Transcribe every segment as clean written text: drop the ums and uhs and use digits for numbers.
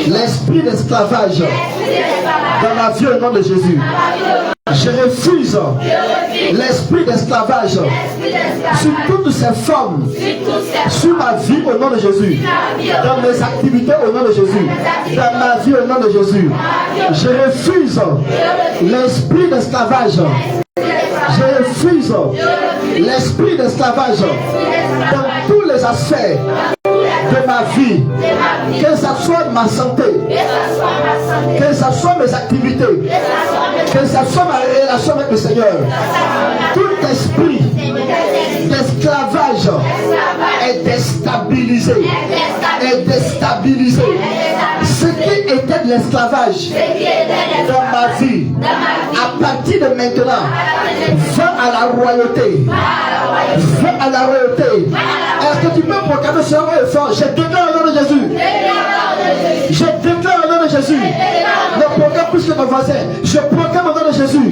l'esprit d'esclavage dans ma vie au nom de Jésus. Je refuse l'esprit d'esclavage sur toutes ces formes, sur ma vie au nom de Jésus, dans mes activités au nom de Jésus, dans ma vie au nom de Jésus. Je refuse l'esprit d'esclavage. Je refuse l'esprit d'esclavage dans tous les aspects de ma vie, que ce soit ma santé, que ce soit mes activités, que ce soit ma relation avec le Seigneur. Tout esprit d'esclavage est déstabilisé. Ce qui était de l'esclavage dans ma vie, à partir de maintenant, va à la royauté. Va à la royauté. Est-ce que tu peux proclamer ce mot fort? Je déclare au nom de Jésus. Je déclare au nom de Jésus. Ne proclame plus que mon voisin. Je proclame au nom de Jésus.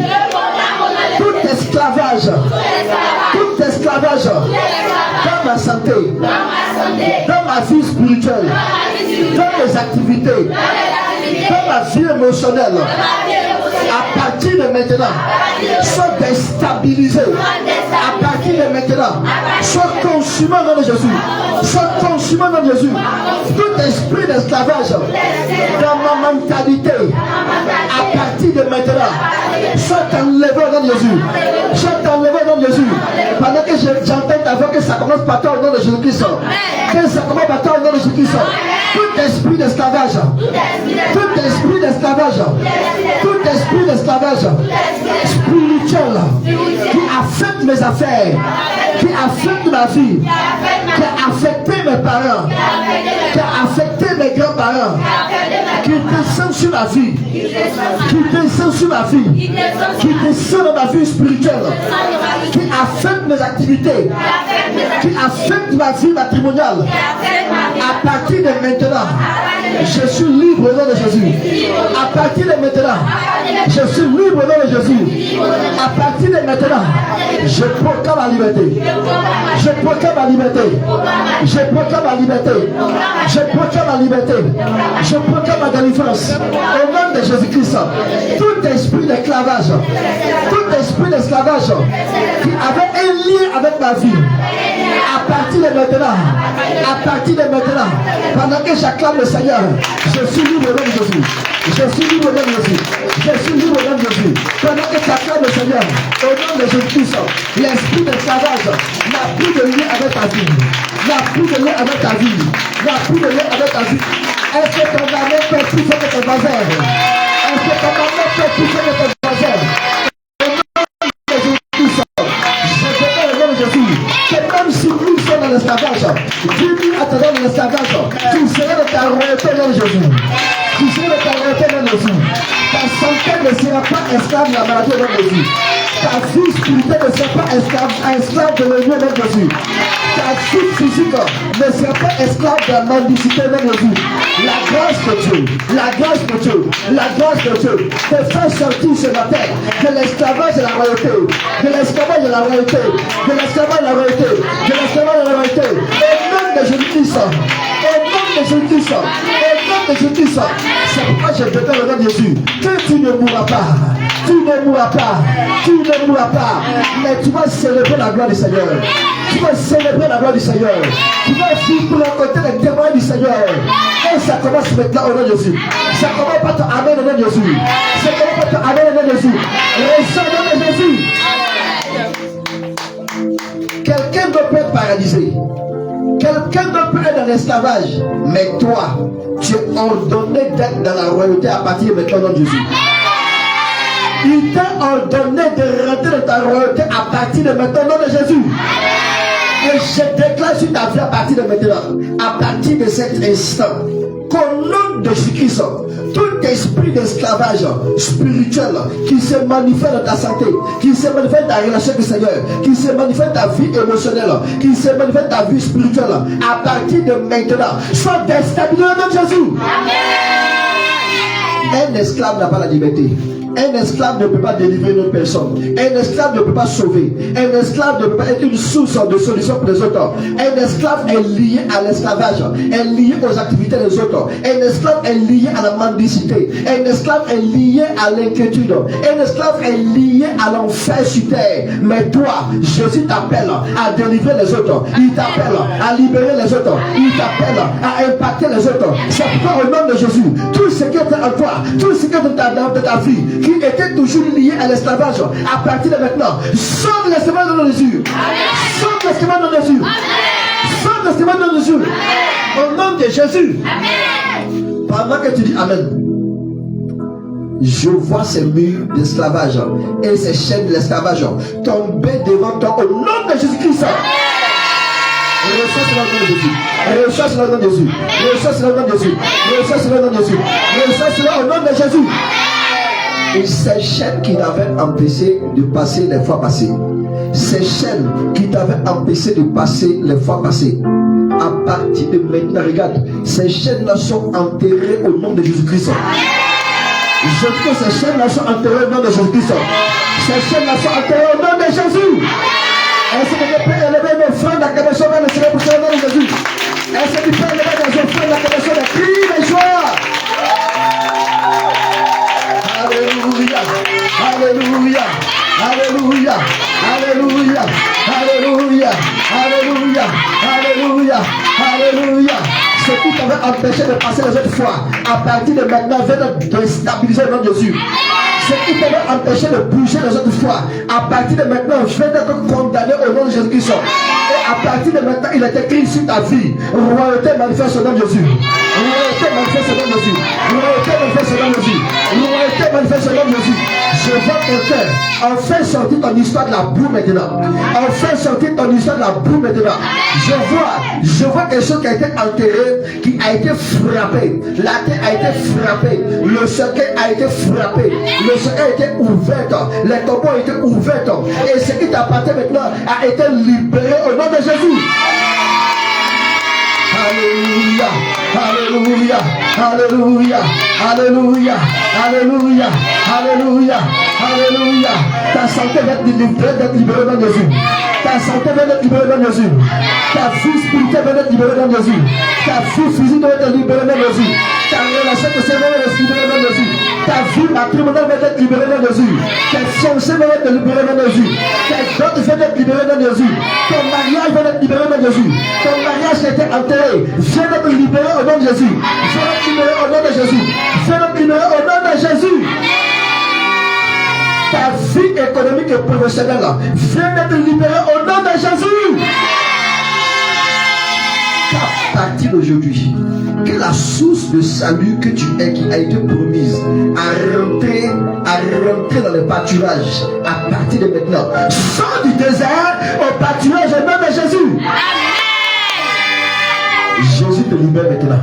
Tout esclavage dans ma santé, dans ma vie spirituelle, dans mes activités, dans ma vie émotionnelle, à partir de maintenant, soit déstabilisé. À partir de maintenant, soit consumé au nom de Jésus. Soit consumé au nom de Jésus. Tout esprit d'esclavage dans ma mentalité, à partir de maintenant, soit enlevé au nom de Jésus. Soit enlevé au nom de Jésus. Pendant que j'entends ta voix, que ça commence par toi au nom de Jésus-Christ. Que ça commence par toi au nom de Jésus-Christ. Tout esprit d'esclavage, tout esprit d'esclavage, tout esprit d'esclavage spirituel qui affecte mes affaires, qui affecte ma vie, qui a affecté mes parents, qui a affecté mes grands-parents, qui descend sur ma vie, qui descend sur ma vie, qui descend dans ma vie spirituelle, qui affecte mes activités, qui affecte ma vie matrimoniale. À partir de maintenant, je suis libre au nom de Jésus. À partir de maintenant, je suis libre au nom de Jésus. À partir de maintenant, je proclame la liberté. Je proclame la liberté. Je proclame la liberté. Je proclame la liberté. Je proclame la délivrance. Au nom de Jésus-Christ, tout esprit d'esclavage, qui avait un lien avec ma vie, à partir de maintenant, pendant que j'acclame le Seigneur, je suis libre au nom de Jésus. Je suis libre au nom de Jésus. Je suis libre au nom de Jésus. Pendant que tu acclames le Seigneur, au nom de Jésus-Christ, l'esprit d'esclavage n'a plus de lien avec ta vie. N'a plus de lien avec ta vie. N'a plus de lien avec ta vie. Est-ce que ton amour peut plus que ton voisin? Est-ce que ton amour peut plus que ton voisin? Même si nous sommes dans l'esclavage, Dieu attendant dans l'esclavage, tu seras de ta royauté dans Jésus. Tu seras de ta royauté dans Jésus. Ta santé ne sera pas esclave de la maladie dans Jésus. Ta vie spirituelle ne sera pas esclave de l'ennemi dans Jésus. Ta vie physique ne sera pas esclave de la mendicité dans Jésus. La grâce de Dieu, la grâce de Dieu, la grâce de Dieu te fait sortir ce matin de l'esclavage de la royauté, de l'esclavage de la royauté, de l'esclavage de la royauté, de l'esclavage de la royauté. Au nom de Jésus-Christ, au nom de Jésus-Christ, au nom de Jésus-Christ. C'est pourquoi je déclare le nom de Jésus que tu ne mourras pas. Tu ne mourras pas, tu ne mourras pas, mais tu vas célébrer la gloire du Seigneur. Tu vas célébrer la gloire du Seigneur. Tu vas vivre pour rencontrer les témoins du Seigneur. Et ça commence maintenant au nom de Jésus. Ça commence par ton amen au nom de Jésus. Ça commence par ton amen au nom de Jésus. Reçois au nom de Jésus. Quelqu'un ne peut être paralysé. Quelqu'un ne peut être dans l'esclavage. Mais toi, tu es ordonné d'être dans la royauté à partir de maintenant au nom de Jésus. Il t'a ordonné de rentrer dans ta royauté à partir de maintenant au nom de Jésus. Et je déclare sur ta vie à partir de maintenant, à partir de cet instant, qu'au nom de Jésus-Christ, tout esprit d'esclavage spirituel qui se manifeste dans ta santé, qui se manifeste dans ta relation avec le Seigneur, qui se manifeste dans ta vie émotionnelle, qui se manifeste dans ta vie spirituelle, à partir de maintenant, soit déstabilisé au nom de Jésus. Amen. Un esclave n'a pas la liberté. Un esclave ne peut pas délivrer une autre personne. Un esclave ne peut pas sauver. Un esclave ne peut pas être une source de solution pour les autres. Un esclave est lié à l'esclavage, est lié aux activités des autres. Un esclave est lié à la mendicité. Un esclave est lié à l'inquiétude. Un esclave est lié à l'enfer sur terre. Mais toi, Jésus t'appelle à délivrer les autres. Il t'appelle à libérer les autres. Il t'appelle à impacter les autres. C'est pourquoi au nom de Jésus, tout ce qui est en toi, tout ce qui est de ta vie, qui était toujours lié à l'esclavage, à partir de maintenant, sauve l'esclavage dans Jésus. Sauve l'esclavage dans Jésus. Sauve l'esclavage dans Jésus. Au nom de Jésus. Pendant que tu dis Amen, je vois ces murs d'esclavage et ces chaînes de l'esclavage tomber devant toi au nom de Jésus-Christ. Reçois cela au nom de Jésus. Reçois cela au nom de Jésus. Reçois cela au nom de Jésus. Reçois cela au nom de Jésus. Reçois cela au nom de Jésus. Et ces chaînes qui t'avaient empêché de passer les fois passées, ces chaînes qui t'avaient empêché de passer les fois passées, à partir de maintenant, regarde, ces chaînes-là sont enterrées au nom de Jésus-Christ. Je dis que ces chaînes-là sont enterrées au nom de Jésus-Christ. Ces chaînes-là sont enterrées au nom de Jésus. Est-ce que tu peux élever nos offrandes à Kédéchon vers le Seigneur pour le nom de Jésus? Est-ce que tu peux élever nos offrandes à Kédéchon de cris de joie? Alléluia, Alléluia, Alléluia, Alléluia, Alléluia, Alléluia, Alléluia, Alléluia. Ce qui t'avait empêché de passer les autres fois, à partir de maintenant, viens de stabiliser le nom de Jésus. Ce qui t'avait empêché de bouger les autres fois, à partir de maintenant, je vais d'être condamné au nom de Jésus-Christ. Et à partir de maintenant, il est écrit sur ta vie. Royauté manifeste au nom de Jésus. Royauté manifeste au nom de Jésus. Royauté manifeste au nom de Jésus. Royauté manifeste au nom de Jésus. Je vois quelqu'un en fait sortir ton histoire de la boue maintenant. En fait sortir ton histoire de la boue maintenant. Je vois quelque chose qui a été enterré, qui a été frappé. La terre a été frappée. Le cercueil a été frappé. Le cercueil a été ouvert. Les tombeaux ont été ouverts. Et ce qui t'appartient maintenant a été libéré au nom de Jésus. Alléluia, Alléluia, Alléluia, Alléluia, Alléluia, Alléluia, Alléluia. Ta santé va être libérée dans Jésus. Ta santé va être libérée dans Jésus. Ta vie spirituelle va être libérée dans Jésus. Ta vie physique va être libérée dans Jésus. Ta relation de Seigneur va être libérée dans Jésus. Ta vie matrimoniale va être libérée dans Jésus. Tes fiancés vont être libérés dans Jésus. Tes dots vont être libérés dans Jésus. Ton mariage va être libéré dans Jésus. Ton mariage qui a été enterré vient d'être libéré au nom de Jésus. Vient d'être libéré au nom de Jésus. Vient d'être libéré au nom de Jésus. Ta vie économique et professionnelle vient d'être libérée au nom de Jésus. Qu'à partir d'aujourd'hui, que la source de salut que tu es, qui a été promise, à rentrer dans le pâturage à partir de maintenant. Sors du désert au pâturage au nom de Jésus. Jésus te libère maintenant.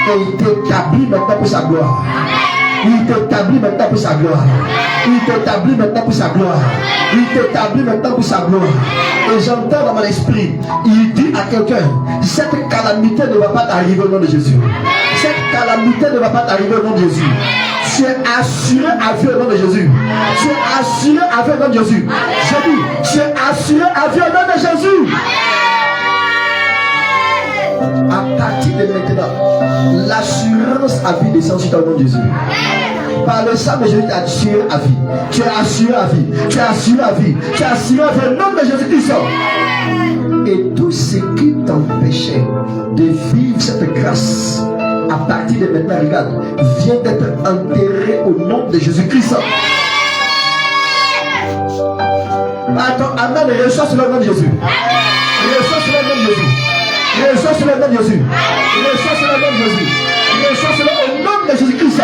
Et il t'établit maintenant pour sa gloire. Il t'établit maintenant pour sa gloire. Il t'établit maintenant pour sa gloire. Il t'établit maintenant pour sa gloire. Et j'entends dans mon esprit, il dit à quelqu'un, cette calamité ne va pas t'arriver au nom de Jésus. Cette calamité ne va pas t'arriver au nom de Jésus. Tu es assuré à vie au nom de Jésus. Tu es assuré à vie au nom de Jésus. Je dis, tu es assuré à vie au nom de Jésus. À partir de maintenant, l'assurance à vie descend sur ton nom de Jésus. Par le sang de Jésus, tu es assuré à vie. Tu es assuré à vie. Tu es assuré à vie. Tu es assuré à vie au nom de Jésus-Christ. Et tout ce qui t'empêchait de vivre cette grâce, à partir de maintenant, regarde, vient d'être enterré au nom de Jésus-Christ. Attends, Amen, reçois sur le nom de Jésus. Reçois sur le nom de Jésus. Reçois sur le nom de Jésus. Reçois sur le nom de Jésus. Reçois sur le nom de Jésus-Christ.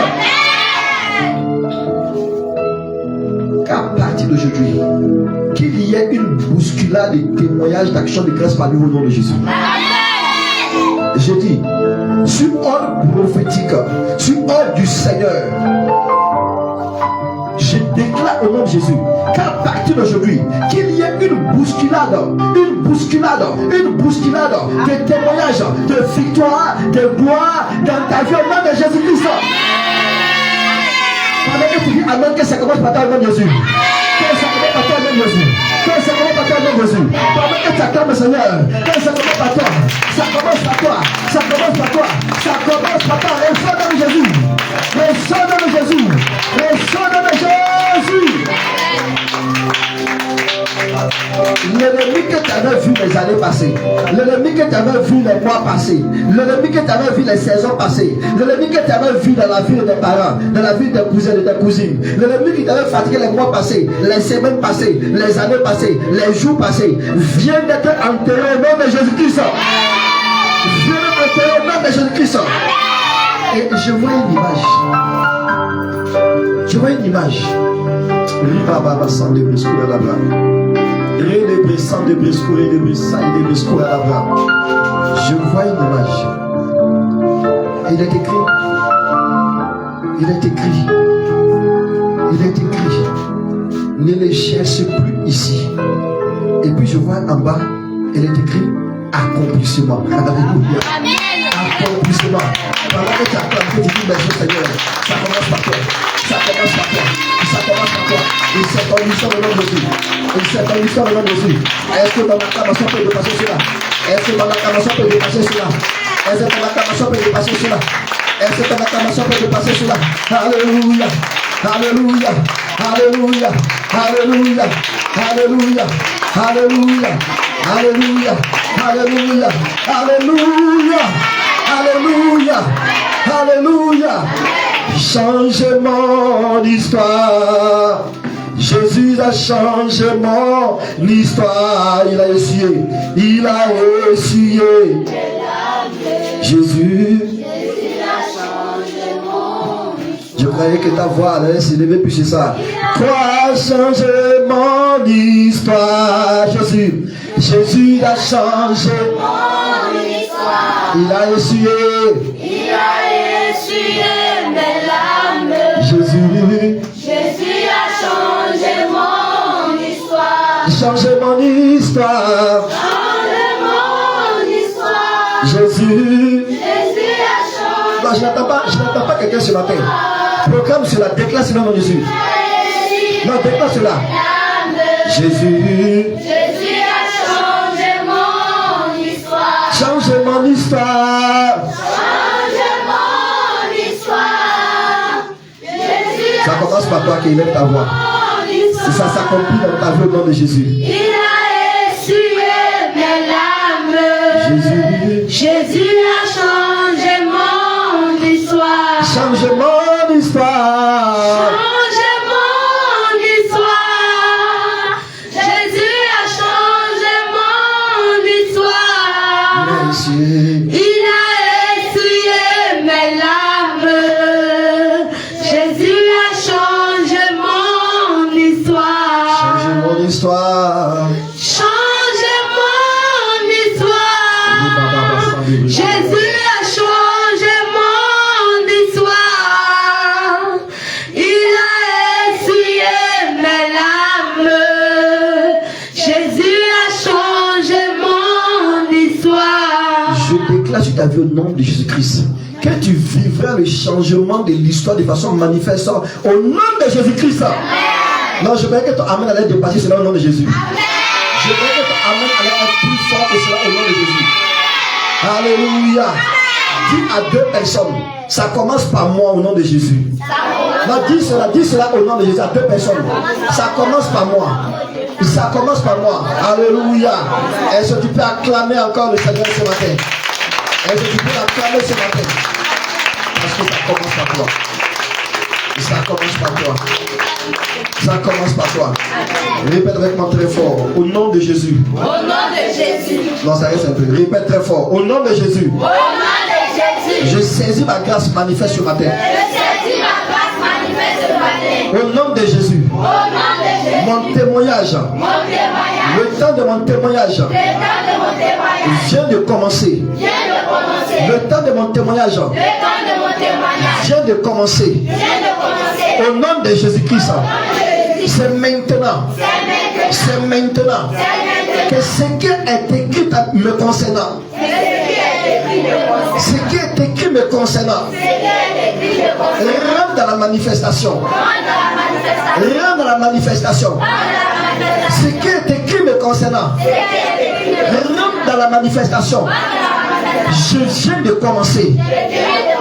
Qu'à partir d'aujourd'hui, qu'il y ait une bousculade de témoignages d'action de grâce parmi vous au nom de Jésus. Je dis, sur ordre prophétique, sur ordre du Seigneur, je déclare au nom de Jésus qu'à partir d'aujourd'hui, qu'il y ait une bousculade de témoignages, de victoire, de gloire dans ta vie au nom de Jésus-Christ. Pendant que tu dis amen, que ça commence par toi au nom de Jésus. Que ça commence par toi au nom de Jésus. Que ça commence par toi au nom de Jésus. Pendant que tu acclames le Seigneur, que ça commence par toi. Ça commence par toi. Ça commence par toi. Ça commence par toi. Et ça dans Jésus. Et ça dans Jésus. Et ça dans Jésus. L'ennemi que tu avais vu les années passées, l'ennemi que tu avais vu les mois passés, l'ennemi que tu avais vu les saisons passées, l'ennemi que tu avais vu dans la vie de tes parents, dans la vie de tes cousins et de tes cousines, l'ennemi qui t'avait fatigué les mois passés, les semaines passées, les années passées, les jours passés, vient d'être enterré au nom de Jésus-Christ. Vient d'être enterré au nom de Jésus-Christ. Et je vois une image. Je vois une image. Ribaba sans de briscour à la blanc. De brisant de briscour et de brisant et de briscour à la blanc. Je vois une image. Et il est écrit. Il est écrit. Il est écrit. Ne les cherchez plus ici. Et puis je vois en bas, il est écrit accomplissement. Alléluia. Accomplissement. Pendant que tu acclames, que tu dis merci Seigneur, ça commence par toi. Ça commence par toi. Ça commence par toi. Et c'est ton mission au nom de Jésus. Et c'est ton mission au nom de Jésus. Est-ce que ton acclamation peut dépasser cela? Est-ce que ton acclamation peut dépasser cela? Est-ce que ton acclamation peut dépasser cela? Est-ce que ton acclamation peut dépasser cela? Alléluia. Alléluia. Alléluia. Alléluia. Alléluia. Alléluia. Alléluia. Alléluia. Alléluia. Alléluia. Alléluia. Changement d'histoire. Jésus a changé mon histoire. Il a essuyé. Il a essuyé. Jésus a changé mon histoire. Je croyais que ta voix allait s'élever plus, c'est ça. Quoi changer mon histoire? Jésus a changé mon histoire. Il a essuyé. Il a essuyé mes larmes. Jésus a changé mon histoire. Changé mon histoire. Changé mon histoire. Jésus a changé. Non, je n'attends pas quelqu'un ce matin. Proclame cela, déclare cela dans Jésus. Non, déclare cela. Jésus a changé mon histoire. Changé mon histoire. Changé mon histoire. Ça commence par toi qui élève ta voix. Et ça s'accomplit dans ta vie au nom de Jésus. Il a essuyé mes larmes. Jésus a changé mon histoire. Changé mon histoire. Changé mon histoire. Jésus a changé mon histoire. Il a essuyé mes larmes. Jésus a changé mon histoire. Changé mon histoire. Changé mon histoire. Jésus a changé mon histoire. Il a essuyé mes larmes. Jésus a changé mon histoire. Je déclare sur ta vie au nom de Jésus-Christ que tu vivras le changement de l'histoire de façon manifeste au nom de Jésus-Christ. Non, je veux que ton amen allait dépasser cela au nom de Jésus. Je veux que ton amen allait être plus fort que cela au nom de Jésus. Alléluia. Dis à deux personnes, ça commence par moi au nom de Jésus. Non, dis cela au nom de Jésus à deux personnes. Ça commence par moi. Ça commence par moi. Alléluia. Est-ce que tu peux acclamer encore le Seigneur ce matin? Est-ce que tu peux acclamer ce matin? Parce que ça commence par toi. Ça commence par toi. Ça commence par toi. Répète avec moi très fort. Au nom de Jésus. Au nom de Jésus. Non, ça reste un peu. Répète très fort. Au nom de Jésus. Au nom de Jésus. Je saisis ma grâce manifeste ce matin. Je saisis ma grâce manifeste ce matin. Au nom de Jésus. Au nom de Jésus. Mon témoignage. Mon témoignage. Le temps de mon témoignage. Le temps de mon témoignage. Vient de commencer. Vient de commencer. Le temps de mon témoignage. Le temps de mon témoignage. Vient de commencer. Vient de commencer. Au nom de Jésus-Christ. C'est maintenant. C'est maintenant. Que ce qui est écrit me concernant Ce qui est écrit me concernant. Rentre dans la manifestation. Rentre dans la manifestation. Ce qui est écrit me concernant. Rentre dans la manifestation. Je viens de commencer.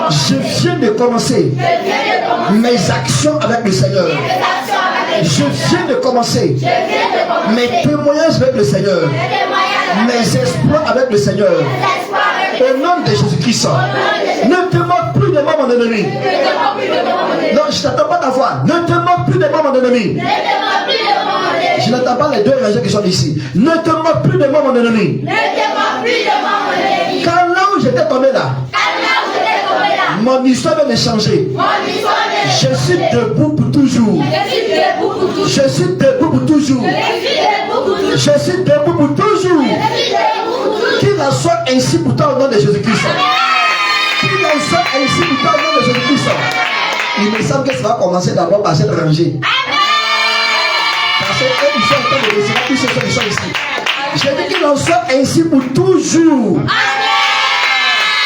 Je viens de commencer mes actions avec le Seigneur. Je viens de commencer mes témoignages avec le Seigneur. Mes exploits avec le Seigneur. Au nom de Jésus-Christ. Ne te moque plus de moi, mon ennemi. Non, je n'attends pas ta voix. Ne te moque plus de moi, mon ennemi. Je n'attends pas les deux rangées qui sont ici. Ne te moque plus de moi, mon ennemi. Quand là où j'étais tombé là, mon histoire vient de changer. Je suis debout pour toujours. Je suis debout pour toujours. Je suis debout pour toujours. Qu'il en soit ainsi pour toi au nom de Jésus-Christ. Qu'il en soit ainsi pour toi au nom de Jésus-Christ. Il me semble que ça va commencer d'abord par cette rangée. Parce qu'ils sont en train de décider, tous ceux qui sont ici. Je dis qu'il en soit ainsi pour toujours.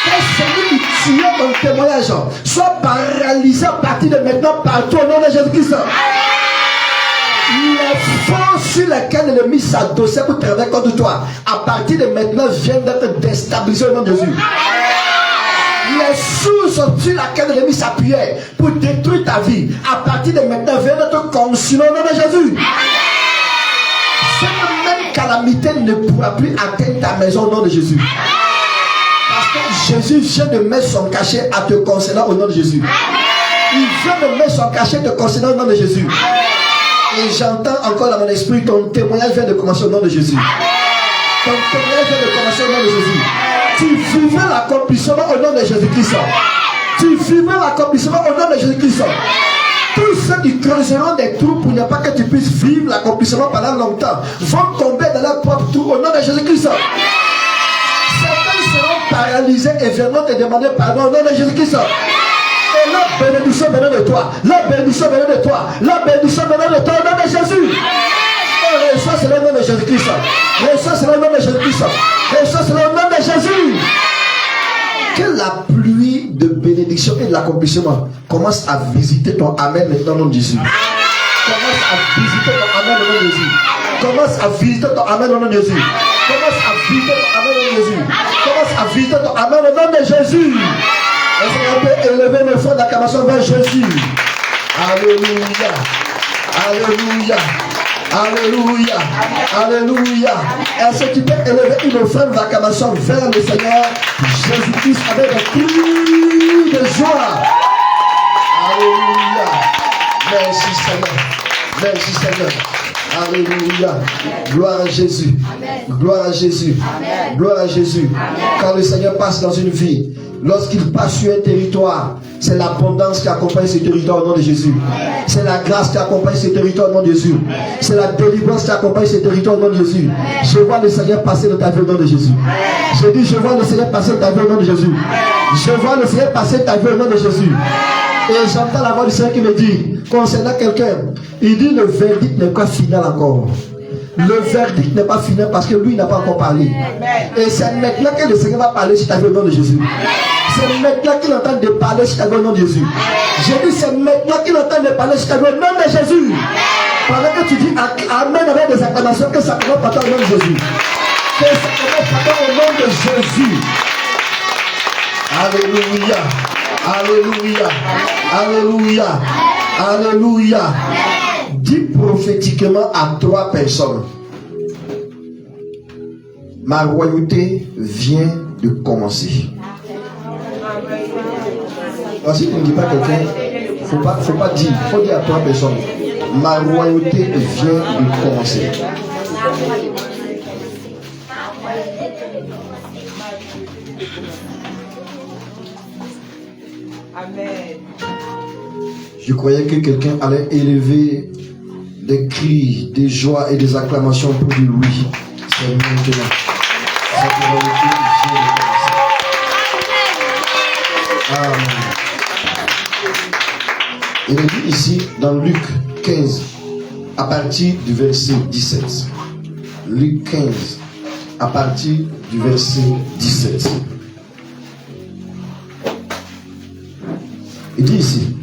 Que celui qui tue ton témoignage soit paralysé à partir de maintenant partout au nom de Jésus-Christ. Les forces sur lesquelles l'ennemi s'adossait pour travailler contre toi, à partir de maintenant, viennent d'être déstabilisées au nom de Jésus. Les sources sur lesquelles l'ennemi s'appuyait pour détruire ta vie, à partir de maintenant, viennent d'être consumées au nom de Jésus. Cette même calamité ne pourra plus atteindre ta maison au nom de Jésus. Parce que Jésus vient de mettre son cachet à te concernant au nom de Jésus. Il vient de mettre son cachet te concernant au nom de Jésus. Et j'entends encore dans mon esprit, ton témoignage vient de commencer au nom de Jésus. Ton témoignage vient de commencer au nom de Jésus. Tu vivras l'accomplissement au nom de Jésus-Christ. Tu vivras l'accomplissement au nom de Jésus-Christ. Tous ceux qui creuseront des trous pour ne pas que tu puisses vivre l'accomplissement pendant longtemps vont tomber dans leur propre trou au nom de Jésus-Christ. Certains seront paralysés et viendront te demander pardon au nom de Jésus-Christ. Et la bénédiction venant de toi, la bénédiction venant de toi, la bénédiction venant de toi au nom de Jésus. Et reçois cela au nom de Jésus-Christ. Reçois cela au nom de Jésus-Christ. Reçois cela au nom de Jésus. Que la pluie de bénédiction et de l'accomplissement commence à visiter ton Amen maintenant au nom de Jésus. Commence à visiter ton Amen au nom de Jésus. Commence à visiter ton Amen au nom de Jésus. Commence à visiter ton Amen au nom de Jésus. Commence à visiter ton Amen au nom de Jésus. Est-ce qu'on peut élever nos frères d'acclamation vers Jésus? Alléluia. Alléluia. Alléluia. Alléluia. Est-ce que tu peux élever une offrande d'acclamation vers le Seigneur Jésus-Christ avec un cri de joie? Alléluia. Merci Seigneur. Merci Seigneur. Alléluia. Gloire à Jésus. Gloire à Jésus. Gloire à Jésus. Quand le Seigneur passe dans une vie, lorsqu'il passe sur un territoire, c'est l'abondance qui accompagne ce territoire au nom de Jésus. C'est la grâce qui accompagne ce territoire au nom de Jésus. C'est la délivrance qui accompagne ce territoire au nom de Jésus. Je vois le Seigneur passer dans ta vie au nom de Jésus. Je dis, je vois le Seigneur passer dans ta vie au nom de Jésus. Je vois le Seigneur passer dans ta vie au nom de Jésus. Et j'entends la voix du Seigneur qui me dit, concernant quelqu'un, il dit le verdict n'est pas final encore. Le verdict n'est pas final parce que lui n'a pas encore parlé. Et c'est maintenant que le Seigneur va parler sur ta vie au nom de Jésus. C'est maintenant qu'il est en train de parler sur ta vie au nom de Jésus. J'ai dit c'est maintenant qu'il est en train de parler sur ta vie au nom de Jésus. Pendant que tu dis Amen avec des acclamations, que ça commence par toi au nom de Jésus. Que ça commence par toi au nom de Jésus. Alléluia. Alléluia. Alléluia. Alléluia. Dis prophétiquement à 3 personnes. Ma royauté vient de commencer. Alors, si tu ne dis pas quelqu'un, il ne faut pas dire. Il faut dire à 3 personnes. Ma royauté vient de commencer. Amen. Je croyais que quelqu'un allait élever des cris, des joies et des acclamations pour dire oui. C'est maintenant. Cette royauté vient de commencer. Amen. Il est dit ici dans Luc 15, à partir du verset 17. Luc 15, à partir du verset 17. Il dit ici,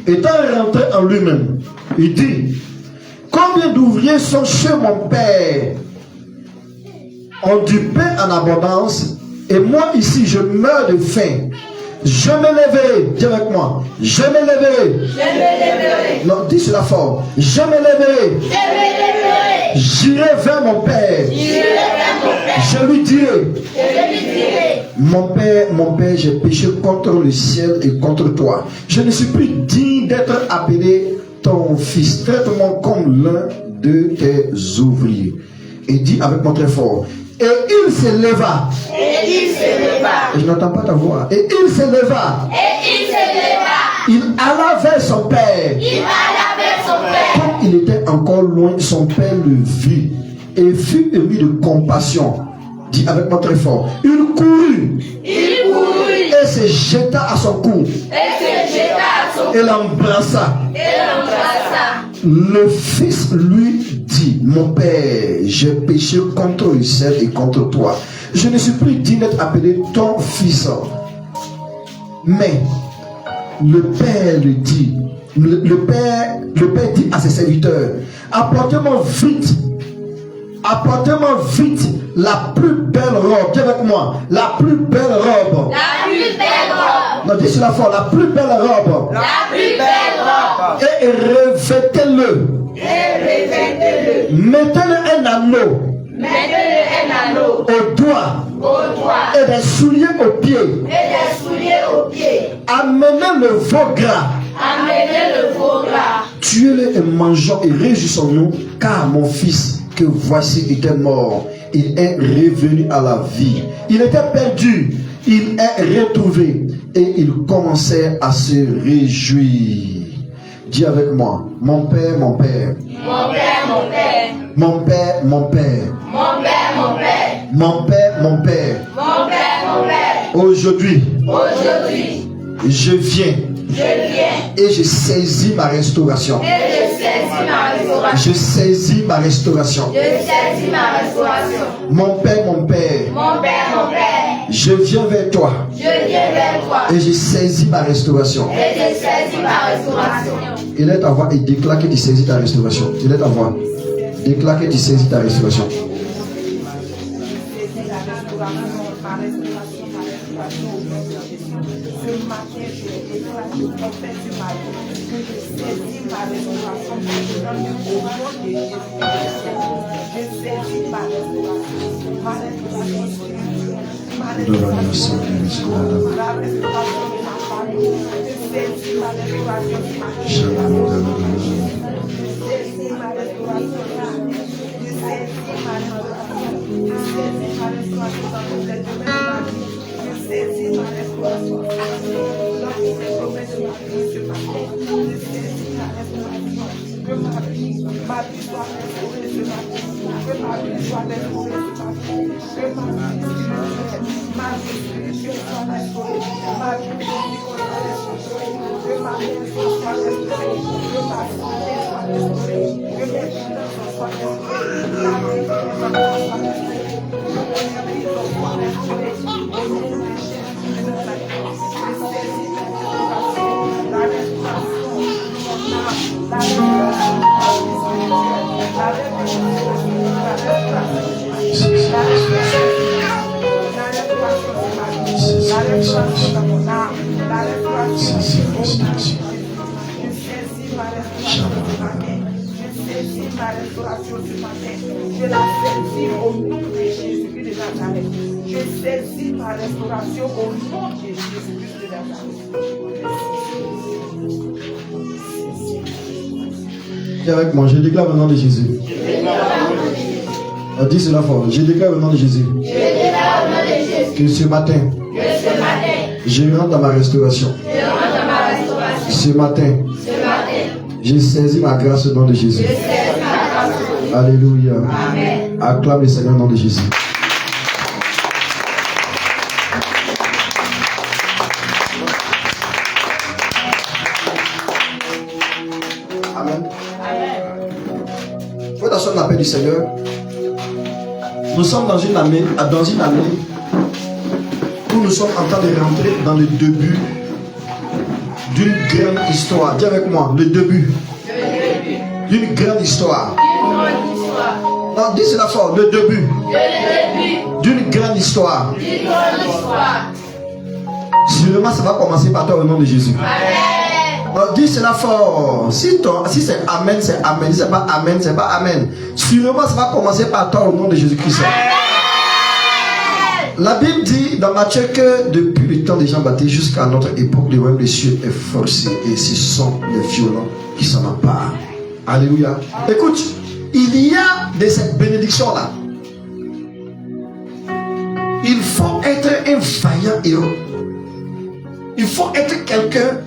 étant rentré en lui-même, il dit, combien d'ouvriers sont chez mon père, ont du pain en abondance, et moi ici je meurs de faim. Je me lèverai, dis avec moi, je me lèverai. Je me lèverai. Non, dis cela fort. Je me lèverai. Je me lèverai. J'irai vers mon père. J'irai vers mon père. Je lui dirai. Je lui dirai. Mon père, j'ai péché contre le ciel et contre toi. Je ne suis plus digne d'être appelé ton fils. Traite-moi comme l'un de tes ouvriers. Et dis avec moi très fort. Et il se leva. Et il se leva. Et je n'entends pas ta voix. Et il se leva. Et il se leva. Il alla vers son père. Il alla vers son père. Comme il était encore loin, son père le vit et fut ému de compassion. Dis avec moi très fort. Il courut. Il courut. Et se jeta à son cou. Et se jeta à son cou. Et l'embrassa. Et l'embrassa. Le fils lui dit, mon père, j'ai péché contre le ciel et contre toi. Je ne suis plus digne d'être appelé ton fils. Mais le père lui dit, le père dit à ses serviteurs, apportez-moi vite la plus belle robe. Dis avec moi, la plus belle robe. La plus belle robe. Non, dis cela fort, la plus belle robe. La plus belle robe. Et revêtez-le. Mettez-le un anneau. Au doigt. Et des souliers aux pieds. Amenez le veau gras. Tuez-le et mangeons et réjouissons-nous, car mon fils, que voici, était mort, il est revenu à la vie. Il était perdu, il est retrouvé, et il commençait à se réjouir. Dis avec moi, mon père, mon père. Mon père, mon père. Mon père, mon père. Mon père, mon père. Mon père, mon père. Mon père, mon père. Aujourd'hui, je viens. Et je saisis ma restauration. Je saisis ma restauration. Mon père, mon père. Mon père, mon père. Je viens vers toi. Et je saisis ma restauration. Il est ta voix et déclare que tu saisis ta restauration. Il est ta voix. Déclare que tu saisis ta restauration. Je la saisis au nom de Jésus-Christ de Nazareth. Je saisis ma restauration au nom de Jésus-Christ de Nazareth. Et avec moi, je déclare au nom de Jésus. Dis cela fort. Je déclare au nom de Jésus. Que ce matin, je rentre dans ma restauration. Ce matin, j'ai saisi ma grâce au nom de Jésus. Alléluia. Amen. Acclame le Seigneur au nom de Jésus. Amen. Faites attention à l'appel du Seigneur. Nous sommes dans une année où nous sommes en train de rentrer dans le début d'une grande histoire. Dis avec moi, le début d'une grande histoire. Non, dis cela fort, le début d'une grande histoire. Sûrement, ça va commencer par toi au nom de Jésus. Non, dis cela fort. Si c'est Amen, c'est Amen. Si c'est pas Amen, c'est pas Amen. Sûrement, ça va commencer par toi au nom de Jésus-Christ. La Bible dit dans Matthieu que depuis le temps de Jean-Baptiste jusqu'à notre époque, le royaume des cieux est forcé et ce sont les violents qui s'en emparent. Alléluia. Écoute, il y a de cette bénédiction-là. Il faut être un vaillant héros. Il faut être quelqu'un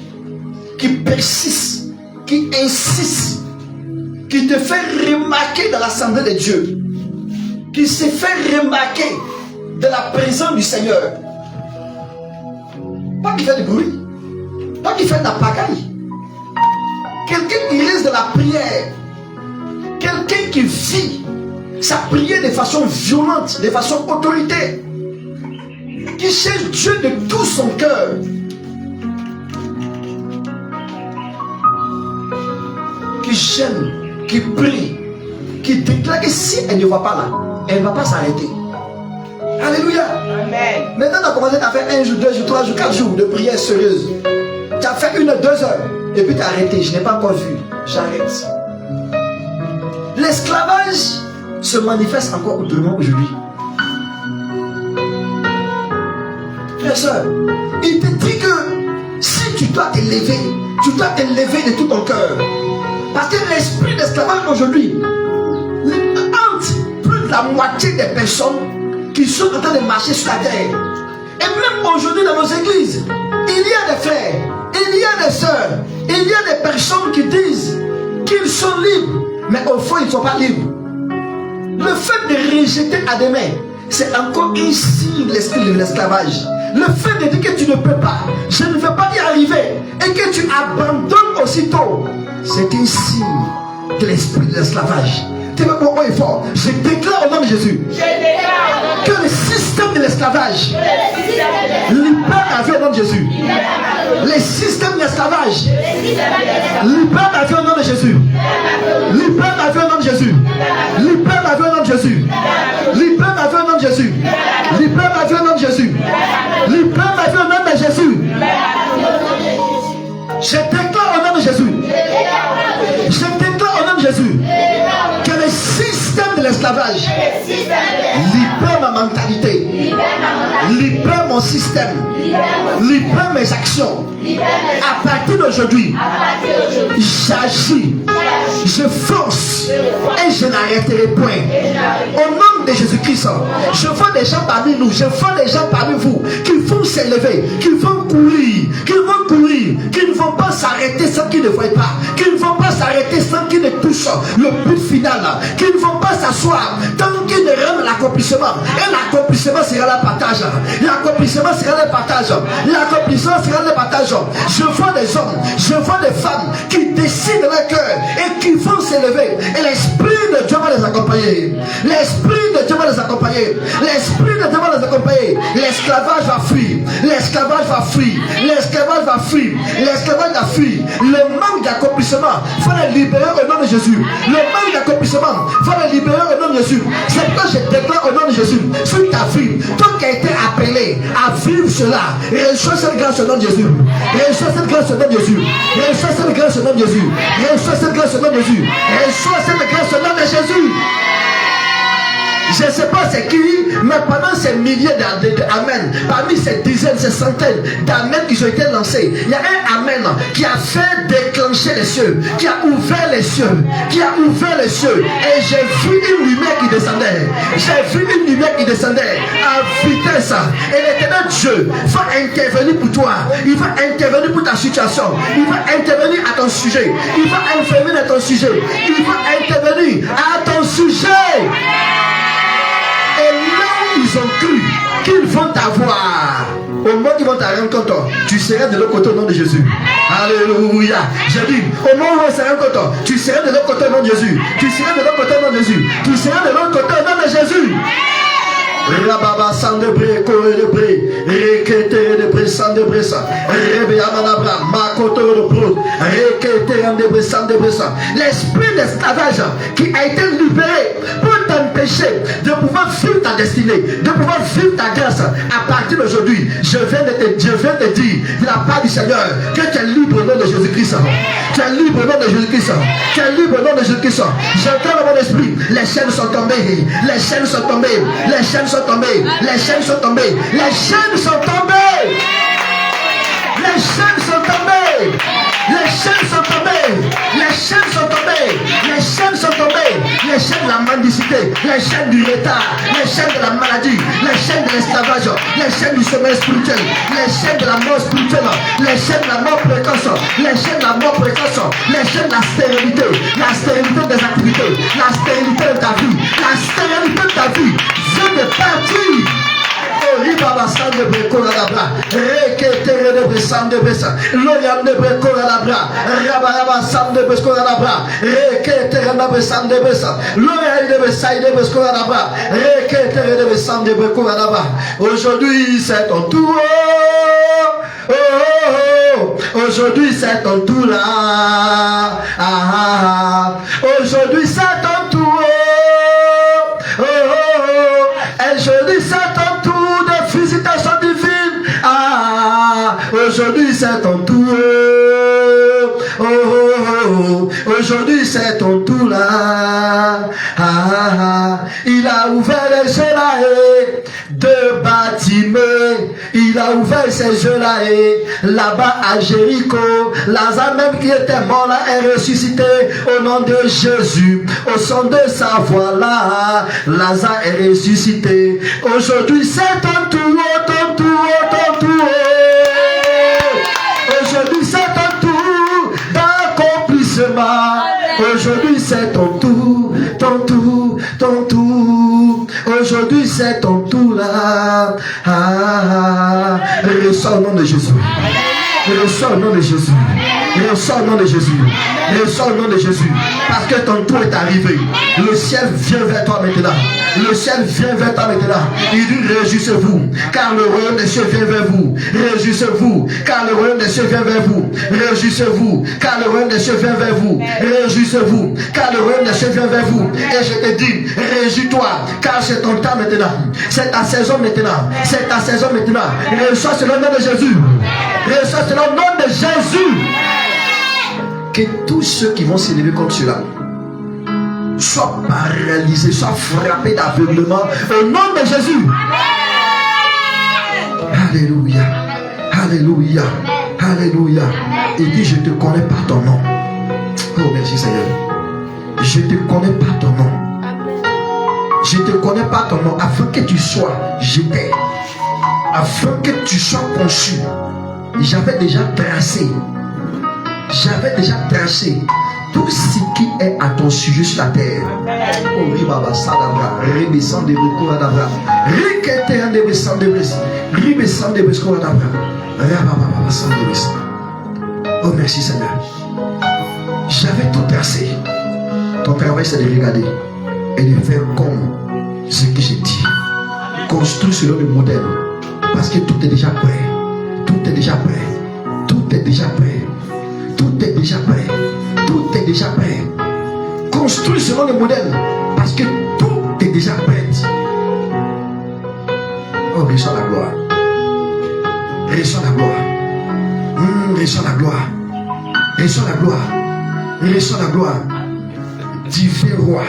qui persiste, qui insiste, qui te fait remarquer dans l'assemblée de Dieu, qui se fait remarquer de la présence du Seigneur. Pas qui fait du bruit, pas qui fait de la pagaille. Quelqu'un qui reste de la prière, quelqu'un qui vit sa prière de façon violente, de façon autoritaire, qui cherche Dieu de tout son cœur. Qui gêne, qui prie, qui déclare que si elle ne va pas là, elle ne va pas s'arrêter. Alléluia. Amen. Maintenant, tu as commencé à faire 1 jour, 2 jours, 3 jours, 4 jours de prière sérieuse. Tu as fait 1 heure, 2 heures, et puis tu as arrêté. Je n'ai pas encore vu. J'arrête. L'esclavage se manifeste encore autrement aujourd'hui. Frère, soeur, il te dit que si tu dois t'élever, tu dois t'élever de tout ton cœur. Parce que l'esprit d'esclavage aujourd'hui hante plus de la moitié des personnes qui sont en train de marcher sur la terre. Et même aujourd'hui dans nos églises, il y a des frères, il y a des sœurs, il y a des personnes qui disent qu'ils sont libres, mais au fond ils ne sont pas libres. Le fait de rejeter à des mains, c'est encore un signe de l'esprit de l'esclavage. Le fait de dire que tu ne peux pas, je ne veux pas y arriver, et que tu abandonnes aussitôt, c'est un signe de l'esprit de l'esclavage. Tu veux comment il faut? Je déclare au nom de Jésus que le système de l'esclavage libère ma vie au nom de Jésus. Le système de l'esclavage libère ma vie au nom de Jésus. Libère ma vie au nom de Jésus. Libère ma vie au nom de Jésus. Libère ma vie au nom de Jésus. Libère ma vie au nom de Jésus. Libère ma vie au nom de Jésus. Je déclare au nom de Jésus. Je déclare au nom de Jésus que le système de l'esclavage libère ma mentalité, libère mon système, libère mes actions. À partir d'aujourd'hui, j'agis, je force et je n'arrêterai point. Au nom de Jésus-Christ, je vois des gens parmi nous, je vois des gens parmi vous qui vont s'élever, qui vont courir, qui ne vont pas s'arrêter sans qu'ils ne voient pas, qui ne vont pas s'arrêter sans qu'ils ne touchent le but final, qui ne vont pas s'asseoir tant qu'ils ne rendent l'accomplissement. Et l'accomplissement sera le partage. L'accomplissement sera le partage. L'accomplissement sera le partage. Je vois des hommes, je vois des femmes qui décident de leur cœur et qui vont s'élever. Et l'Esprit de Dieu va les accompagner. L'Esprit de Dieu va les accompagner. L'Esprit de Dieu va les accompagner. L'esclavage va fuir. L'esclavage va fuir. L'esclavage va fuir. L'esclavage va fuir. Le manque d'accomplissement va les libérer au nom de Jésus. Le manque d'accomplissement va les libérer au nom de Jésus. C'est pourquoi je déclare au nom de Jésus sur ta vie, toi qui as été appelé à vivre cela, reçois cette grâce au nom de Jésus. Reçois cette grâce au nom de Jésus. Reçois cette grâce au nom de Jésus. Reçois cette grâce au nom de Jésus. Reçois cette grâce au nom de Jésus. Je ne sais pas c'est qui, mais pendant ces milliers d'amen, parmi ces dizaines, ces centaines d'amen qui ont été lancés, il y a un amen qui a fait déclencher les cieux, qui a ouvert les cieux, qui a ouvert les cieux. Et j'ai vu une lumière qui descendait. J'ai vu une lumière qui descendait à vitesse. Et l'éternel Dieu va intervenir pour toi. Il va intervenir pour ta situation. Il va intervenir à ton sujet. Il va intervenir à ton sujet. Il va intervenir à ton sujet. Et là où ils ont cru qu'ils vont t'avoir, au moment où ils vont te rendre compte, tu seras de l'autre côté au nom de Jésus. Alléluia. J'ai dit, au moment où ils se rendent compte, tu seras de l'autre côté au nom de Jésus. Tu seras de l'autre côté au nom de Jésus. Tu seras de l'autre côté au nom de Jésus. Rababa sandebre korebre rekete de presande bresa rebe amanabra makoto L'esprit d'esclavage qui a été libéré pour t'empêcher de pouvoir vivre ta destinée, de pouvoir vivre ta grâce. À partir d'aujourd'hui, je viens de te dire de la part du Seigneur que tu es libre au nom de Jésus-Christ. Tu es libre au nom de Jésus-Christ. Tu es libre au nom de Jésus-Christ. J'entends dans mon esprit, les chaînes sont tombées, les chaînes sont tombées, les chaînes sont tombées, les chaînes sont tombées, les chaînes sont tombées. Les chaînes sont tombées. Les chaînes sont tombées. Les chaînes sont tombées. Les chaînes sont tombées. Les chaînes de la mendicité, les chaînes du retard, les chaînes de la maladie, les chaînes de l'esclavage, les chaînes du sommeil spirituel, les chaînes de la mort spirituelle, les chaînes de la mort précoce, les chaînes de la mort précoce, les chaînes de la stérilité des activités, la stérilité de ta vie, la stérilité de ta vie, vient de partir. Ribaba sande breko la bra, reketere de bresande besa, loya de breko la bra, rababa sande breko la bra, reketere de bresande besa, loya de besai de breko la bra, reketere de bresande breko la bra. Aujourd'hui c'est ton tour. Oh, oh, oh. Aujourd'hui c'est ton tour là. Ah, ah, ah. Aujourd'hui c'est ton tour. Oh, oh, oh. Aujourd'hui c'est ton tour. Visitation divine. Ah, aujourd'hui c'est ton tour. Oh, oh, oh. Aujourd'hui c'est ton tour là. Ah, ah, ah. Il a ouvert les yeux là de Batimée. Il a ouvert ses yeux là là-bas à Jéricho. Lazare même qui était mort là est ressuscité au nom de Jésus. Au son de sa voix là, Lazare est ressuscité. Aujourd'hui c'est ton tour. Ton tour. Aujourd'hui c'est ton tour d'accomplissement. Aujourd'hui c'est ton tour. Aujourd'hui c'est ton tour là. Ah, reçois au nom de Jésus. Reçois au nom de Jésus. Reçois au nom de Jésus. Reçois au nom de Jésus. Parce que ton tour est arrivé. Le ciel vient vers toi maintenant. Le ciel vient vers toi maintenant. Il dit réjouissez-vous, car le royaume des cieux vient vers vous. Réjouissez-vous, car le royaume des cieux vient vers vous. Réjouissez-vous, car le royaume des cieux vient vers vous. Réjouissez-vous, car le royaume des cieux vient vers vous. Et je te dis, réjouis-toi, car c'est ton temps maintenant. C'est ta saison maintenant. C'est ta saison maintenant. Reçois selon le nom de Jésus. Reçois selon le nom de Jésus. Que tous ceux qui vont s'élever contre cela soient paralysés, soient frappés d'aveuglement au nom de Jésus. Alléluia. Alléluia. Alléluia. Il dit, je te connais par ton nom. Oh merci Seigneur. Je te connais par ton nom. Je te connais par ton nom afin que tu sois jeté. Afin que tu sois conçu. J'avais déjà tracé tout ce qui est à ton sujet sur la terre. Oh, ribaba sadabra, rebessan de recoradabra, rikete de bessan de bres, ribessan de bescoradabra, rababa sandebes. Oh, merci Seigneur. J'avais tout tracé. Ton travail, c'est de regarder et de faire comme ce que j'ai dit. Construis selon le modèle. Parce que tout est déjà prêt. Tout est déjà prêt. Tout est déjà prêt. Tout est déjà prêt. Tout est déjà prêt. Construis selon le modèle. Parce que tout est déjà prêt. Oh, reçois la gloire. Reçois la gloire. Reçois la gloire. Reçois la gloire. Reçois la gloire. Divin roi.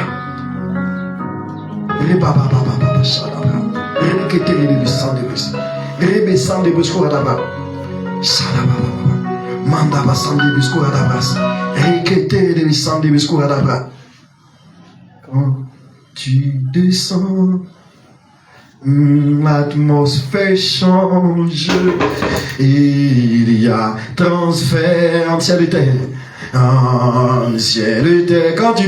Quand tu descends, l'atmosphère change. Il y a transfert en ciel et terre. En ciel et terre, quand tu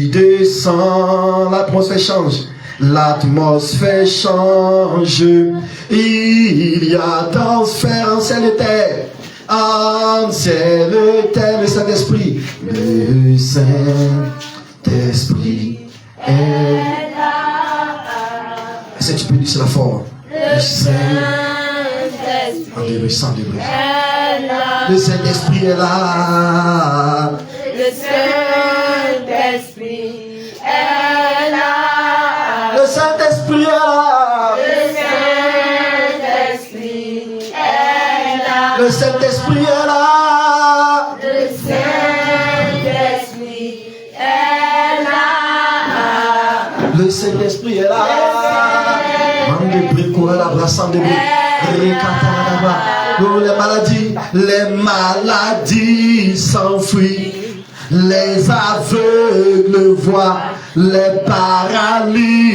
descends, l'atmosphère change. L'atmosphère change. Il y a transfert en ciel et terre. En ciel et terre, le Saint-Esprit. Le Saint-Esprit est là. Est-ce que tu peux dire cela fort? Le Saint-Esprit est là. Le Saint-Esprit est là. Le Saint-Esprit est là. Le Saint-Esprit est là. Le Saint-Esprit est là. Le Saint-Esprit est là. Le Saint-Esprit est là. Le Saint-Esprit est là. Les maladies s'enfuient. Les aveugles voient. Les paralytiques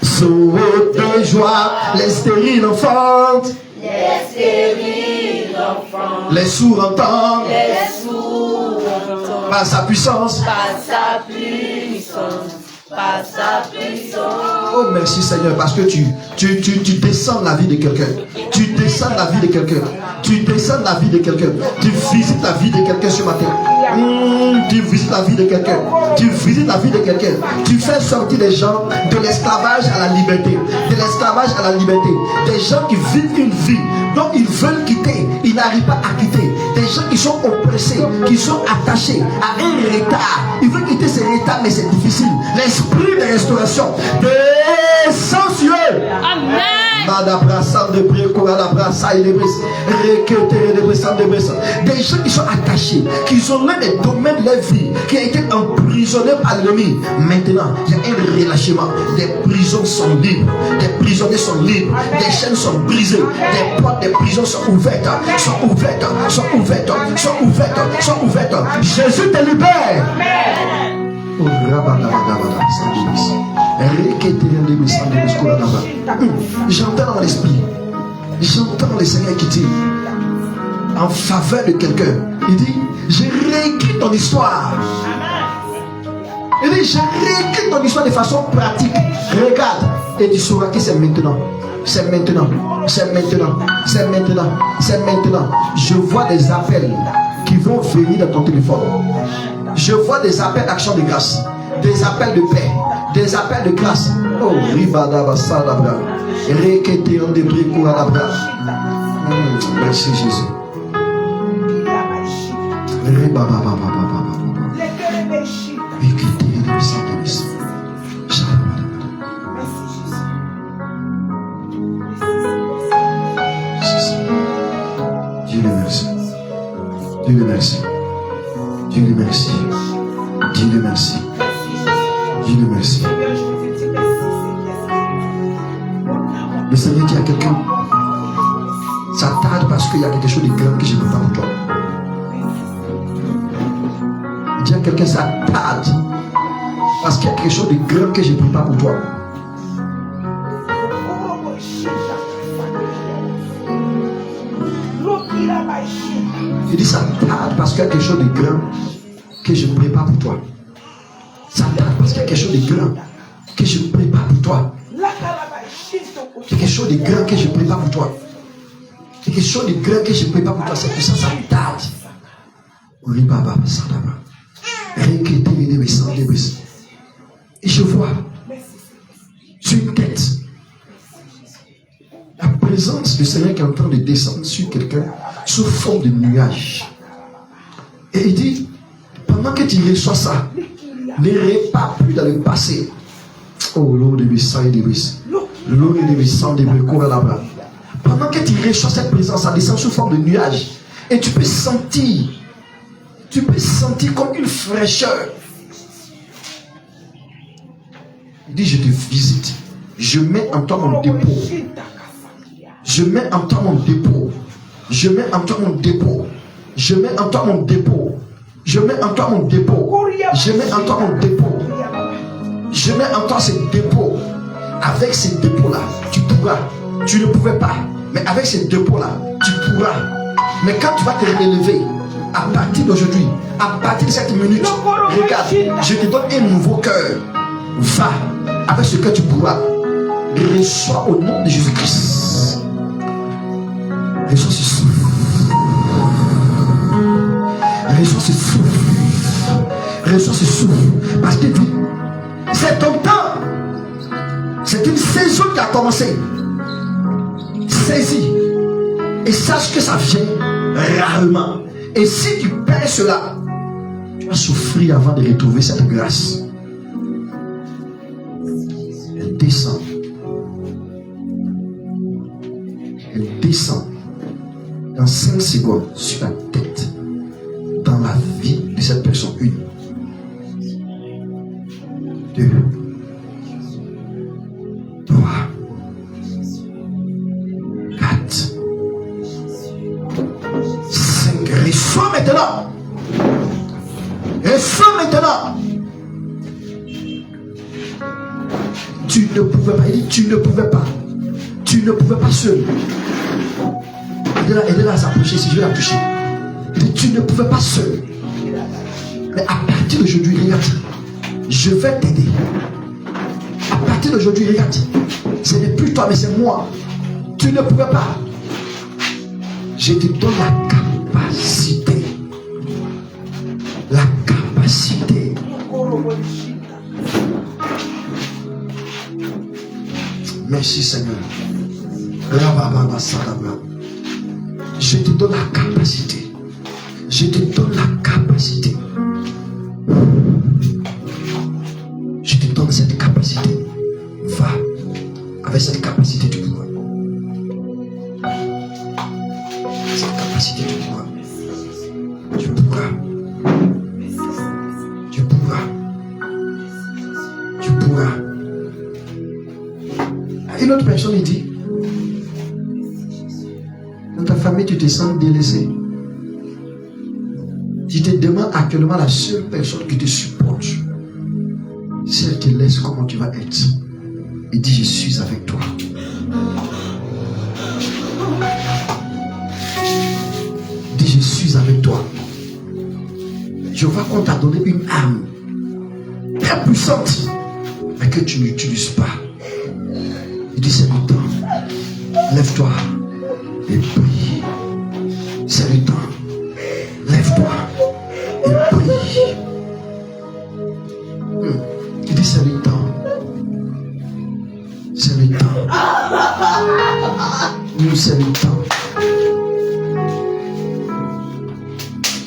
sautent de joie. Les stériles enfantent. Les sourds entendent. Par sa puissance. Oh merci Seigneur, parce que tu descends la vie de quelqu'un. Tu descends la vie de quelqu'un. Tu descends la vie de quelqu'un. Tu visites la vie de quelqu'un ce matin. Tu visites la vie de quelqu'un. Tu visites la vie de quelqu'un. Tu fais sortir les gens de l'esclavage à la liberté. De l'esclavage à la liberté. Des gens qui vivent une vie dont ils veulent quitter, ils n'arrivent pas à quitter. Des gens qui sont oppressés, qui sont attachés à un retard. Ils veulent quitter ce retard, mais c'est difficile. L'esprit de restauration descend sur eux. Amen. Des gens qui sont attachés, qui ont même des domaines de leur vie, qui ont été emprisonnés par l'ennemi. Maintenant, il y a un relâchement. Des prisons sont libres, des prisonniers sont libres, des chaînes sont brisées, des portes des prisons sont ouvertes, sont ouvertes, sont ouvertes, sont ouvertes, sont ouvertes. Jésus te libère. J'entends dans l'esprit, j'entends le Seigneur qui dit en faveur de quelqu'un. Il dit, j'ai réécrit ton histoire. Il dit, j'ai réécrit ton histoire de façon pratique. Regarde et tu sauras que c'est maintenant. C'est maintenant, c'est maintenant, c'est maintenant, c'est maintenant. Je vois des appels qui vont venir dans ton téléphone. Je vois des appels d'action de grâce, des appels de paix, des appels de grâce. Oh, Ribadaba Sadabra, Rekete on de Bricourabra. Merci Jésus. Ribababa. Rekete on de Sadabra. Dieu le merci. Dieu le merci. Dieu le merci. Dieu le merci. Dieu le merci. Le Seigneur dit à quelqu'un, ça tarde parce qu'il y a quelque chose de grand que je ne peux pas pour toi. Il dit à quelqu'un, ça tarde parce qu'il y a quelque chose de grand que je ne peux pas pour toi. Il dit, ça tarde parce qu'il y a quelque chose de grand que je prépare pour toi. Ça tarde parce qu'il y a quelque chose de grand que je prépare pour toi. Il y a quelque chose de grand que je prépare pour toi. Il y a quelque chose de grand que je prépare pour toi. C'est pour ça que ça tarde. Et je vois sur une tête la présence du Seigneur qui est en train de descendre sur quelqu'un sous forme de nuage. Et il dit, pendant que tu reçois ça, ne repars plus dans le passé. Oh, l'eau de Bissau et de Bissau. L'eau de Bissau de Bissau là-bas. Pendant que tu reçois cette présence, ça descend sous forme de nuage. Et tu peux sentir comme une fraîcheur. Il dit, je te visite. Je mets en toi mon dépôt. Je mets en toi mon dépôt. Je mets en toi mon dépôt. Je mets en toi mon dépôt. Je mets en toi mon dépôt. Je mets en toi mon dépôt. Je mets en toi ce dépôt. Avec ce dépôt-là, tu pourras. Tu ne pouvais pas. Mais avec ce dépôt-là, tu pourras. Mais quand tu vas te relever, à partir d'aujourd'hui, à partir de cette minute, regarde, je te donne un nouveau cœur. Va avec ce que tu pourras. Reçois au nom de Jésus-Christ. Reçois ce souffle. Reçois ce souffle. Reçois ce souffle. Parce que c'est ton temps. C'est une saison qui a commencé. Saisis. Et sache que ça vient rarement. Et si tu perds cela, tu vas souffrir avant de retrouver cette grâce. Elle descend. Elle descend dans 5 secondes sur la tête, dans la vie de cette personne. 1, 2, 3, 4, 5. Reçois maintenant. Reçois maintenant. Tu ne pouvais pas. Il dit, tu ne pouvais pas. Tu ne pouvais pas seul. Elle est là à s'approcher. Si je vais la toucher. Il dit, tu ne pouvais pas seul. Mais à partir d'aujourd'hui, regarde. Je vais t'aider. À partir d'aujourd'hui, regarde. Ce n'est plus toi, mais c'est moi. Tu ne pouvais pas. Je te donne la capacité. La capacité. Merci Seigneur. Je te donne la capacité. Je te donne la capacité. Je te donne cette capacité. Va. Avec cette capacité, tu pourras. Cette capacité, tu pourras. Tu pourras. Tu pourras. Tu pourras. Une autre personne, il dit, dans ta famille, tu te sens délaissé. Tu te demandes actuellement la seule personne qui te supporte. Si elle te laisse, comment tu vas être? Il dit, je suis avec toi. Il dit, je suis avec toi. Je vois qu'on t'a donné une âme très puissante, mais que tu n'utilises pas. Il dit, c'est le temps. Lève-toi et prie. C'est le temps. Lève-toi et prie. Il dit, c'est le temps. C'est le temps. Nous, c'est le temps.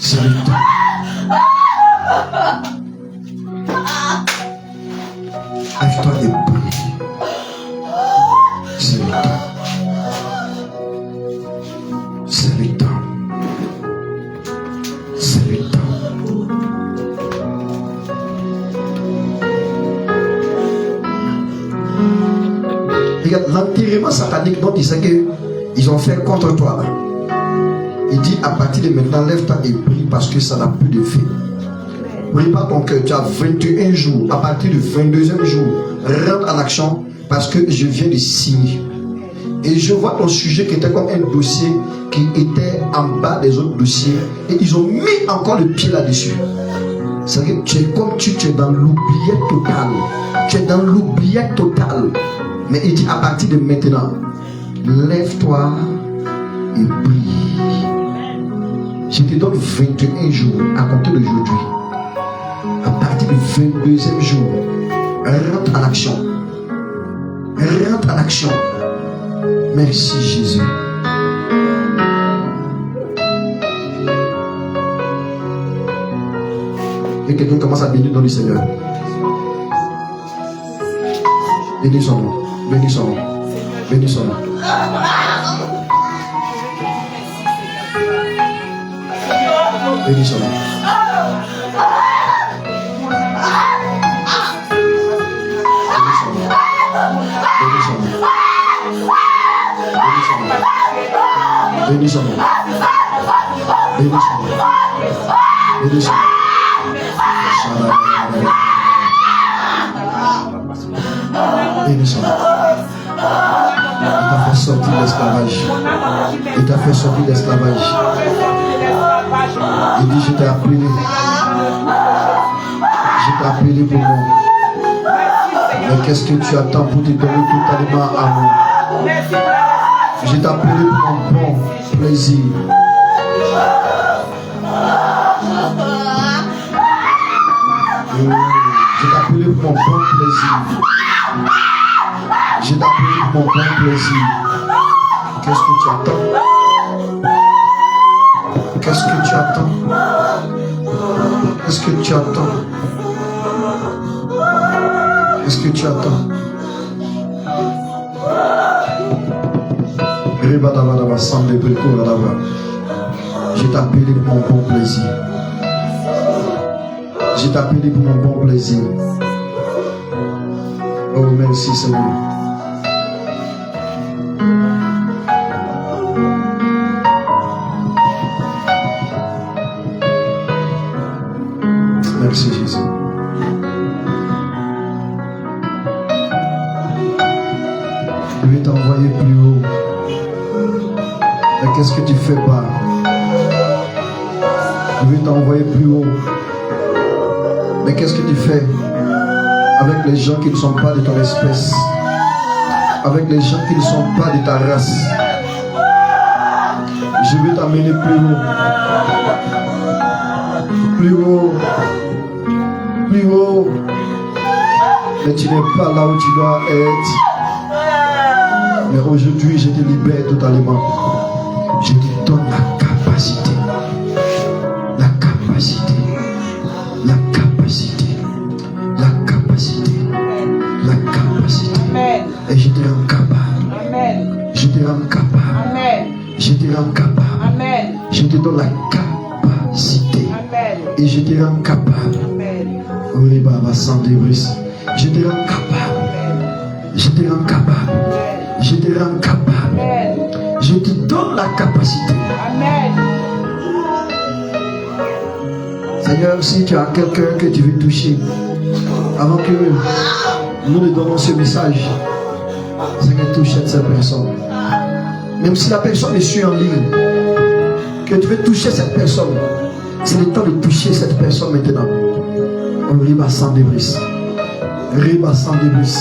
C'est le temps. Lève-toi et prie. C'est le temps. C'est le temps. C'est le temps. Regarde, l'enterrement satanique dont il sait qu'ils ont fait contre toi. Il dit à partir de maintenant, lève-toi et prie parce que ça n'a plus de fait. Prépare ton cœur, tu as 21 jours. À partir du 22e jour, rentre en action parce que je viens de signer. Et je vois ton sujet qui était comme un dossier qui était en bas des autres dossiers. Et ils ont mis encore le pied là-dessus. C'est que tu es comme tu es dans l'oubliette totale. Tu es dans l'oubliette totale. Mais il dit à partir de maintenant, lève-toi et prie. Je te donne 21 jours à compter d'aujourd'hui. À partir du 22e jour, rentre en action. Rentre en action. Merci Jésus. Et quelqu'un commence à bénir dans le Seigneur. Bénis son nom. Bénis son nom. Bénis son nom. Bénis son nom. Bénis son nom. Bénis son nom. Bénis son nom. Bénis son nom. Bénis son nom. Bénis son nom. Il t'a fait sortir de l'esclavage. Il t'a fait sortir de l'esclavage. Il dit, je t'ai appelé. Je t'ai appelé pour moi. Mais qu'est-ce que tu attends pour te donner totalement à moi? Je t'ai appelé pour mon bon plaisir. Je t'ai appelé pour mon bon plaisir. Je t'ai appelé pour mon bon plaisir. Qu'est-ce que tu attends? Qu'est-ce que tu attends? Qu'est-ce que tu attends? Qu'est-ce que tu attends? Je t'appelle pour mon bon plaisir. Je t'appelle pour mon bon plaisir. Oh, merci Seigneur. Merci Jésus. Je vais t'envoyer plus haut. Mais qu'est-ce que tu fais pas? Je vais t'envoyer plus haut. Mais qu'est-ce que tu fais avec les gens qui ne sont pas de ton espèce? Avec les gens qui ne sont pas de ta race? Je vais t'amener plus haut. Plus haut. Plus haut. Mais tu n'es pas là où tu dois être. Mais aujourd'hui, je te libère totalement. Je te donne la capacité. La capacité. La capacité. La capacité. La capacité. Amen. Et je te rends capable. Amen. Je te rends capable. Amen. Je te rends capable. Amen. Je te donne la capacité. Amen. Et je te rends capable. Amen. Oui, Baba, sans débris. Je te rends capable. Je te rends capable. Je te rends capable. Amen. Je te donne la capacité. Amen. Seigneur, si tu as quelqu'un que tu veux toucher, avant que nous lui donnons ce message, Seigneur, touche cette personne. Même si la personne est sur en ligne, que tu veux toucher cette personne, c'est le temps de toucher cette personne maintenant. On riba sans débris. Riba sans débris.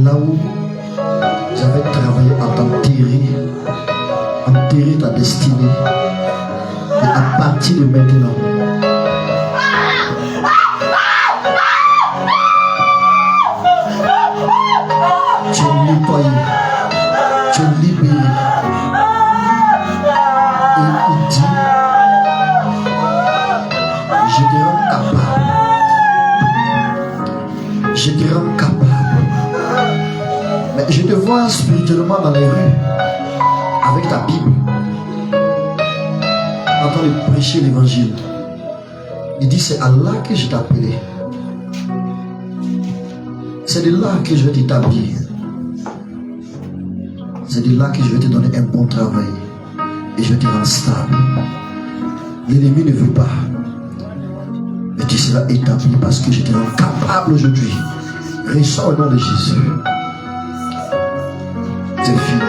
Là où j'avais travaillé à enterrer ta destinée, et à partir de maintenant, tu es nettoyé, tu es libéré. Et il dit, je te rends capable. Je te rends capable. Mais je te vois spirituellement dans les rues, avec ta Bible, en train de prêcher l'évangile. Il dit, c'est Allah que je t'ai appelé. C'est de là que je vais t'établir. C'est de là que je vais te donner un bon travail. Et je vais te rendre stable. L'ennemi ne veut pas. Mais tu seras établi parce que je te rends capable aujourd'hui. Reçois au nom de Jésus. C'est fini.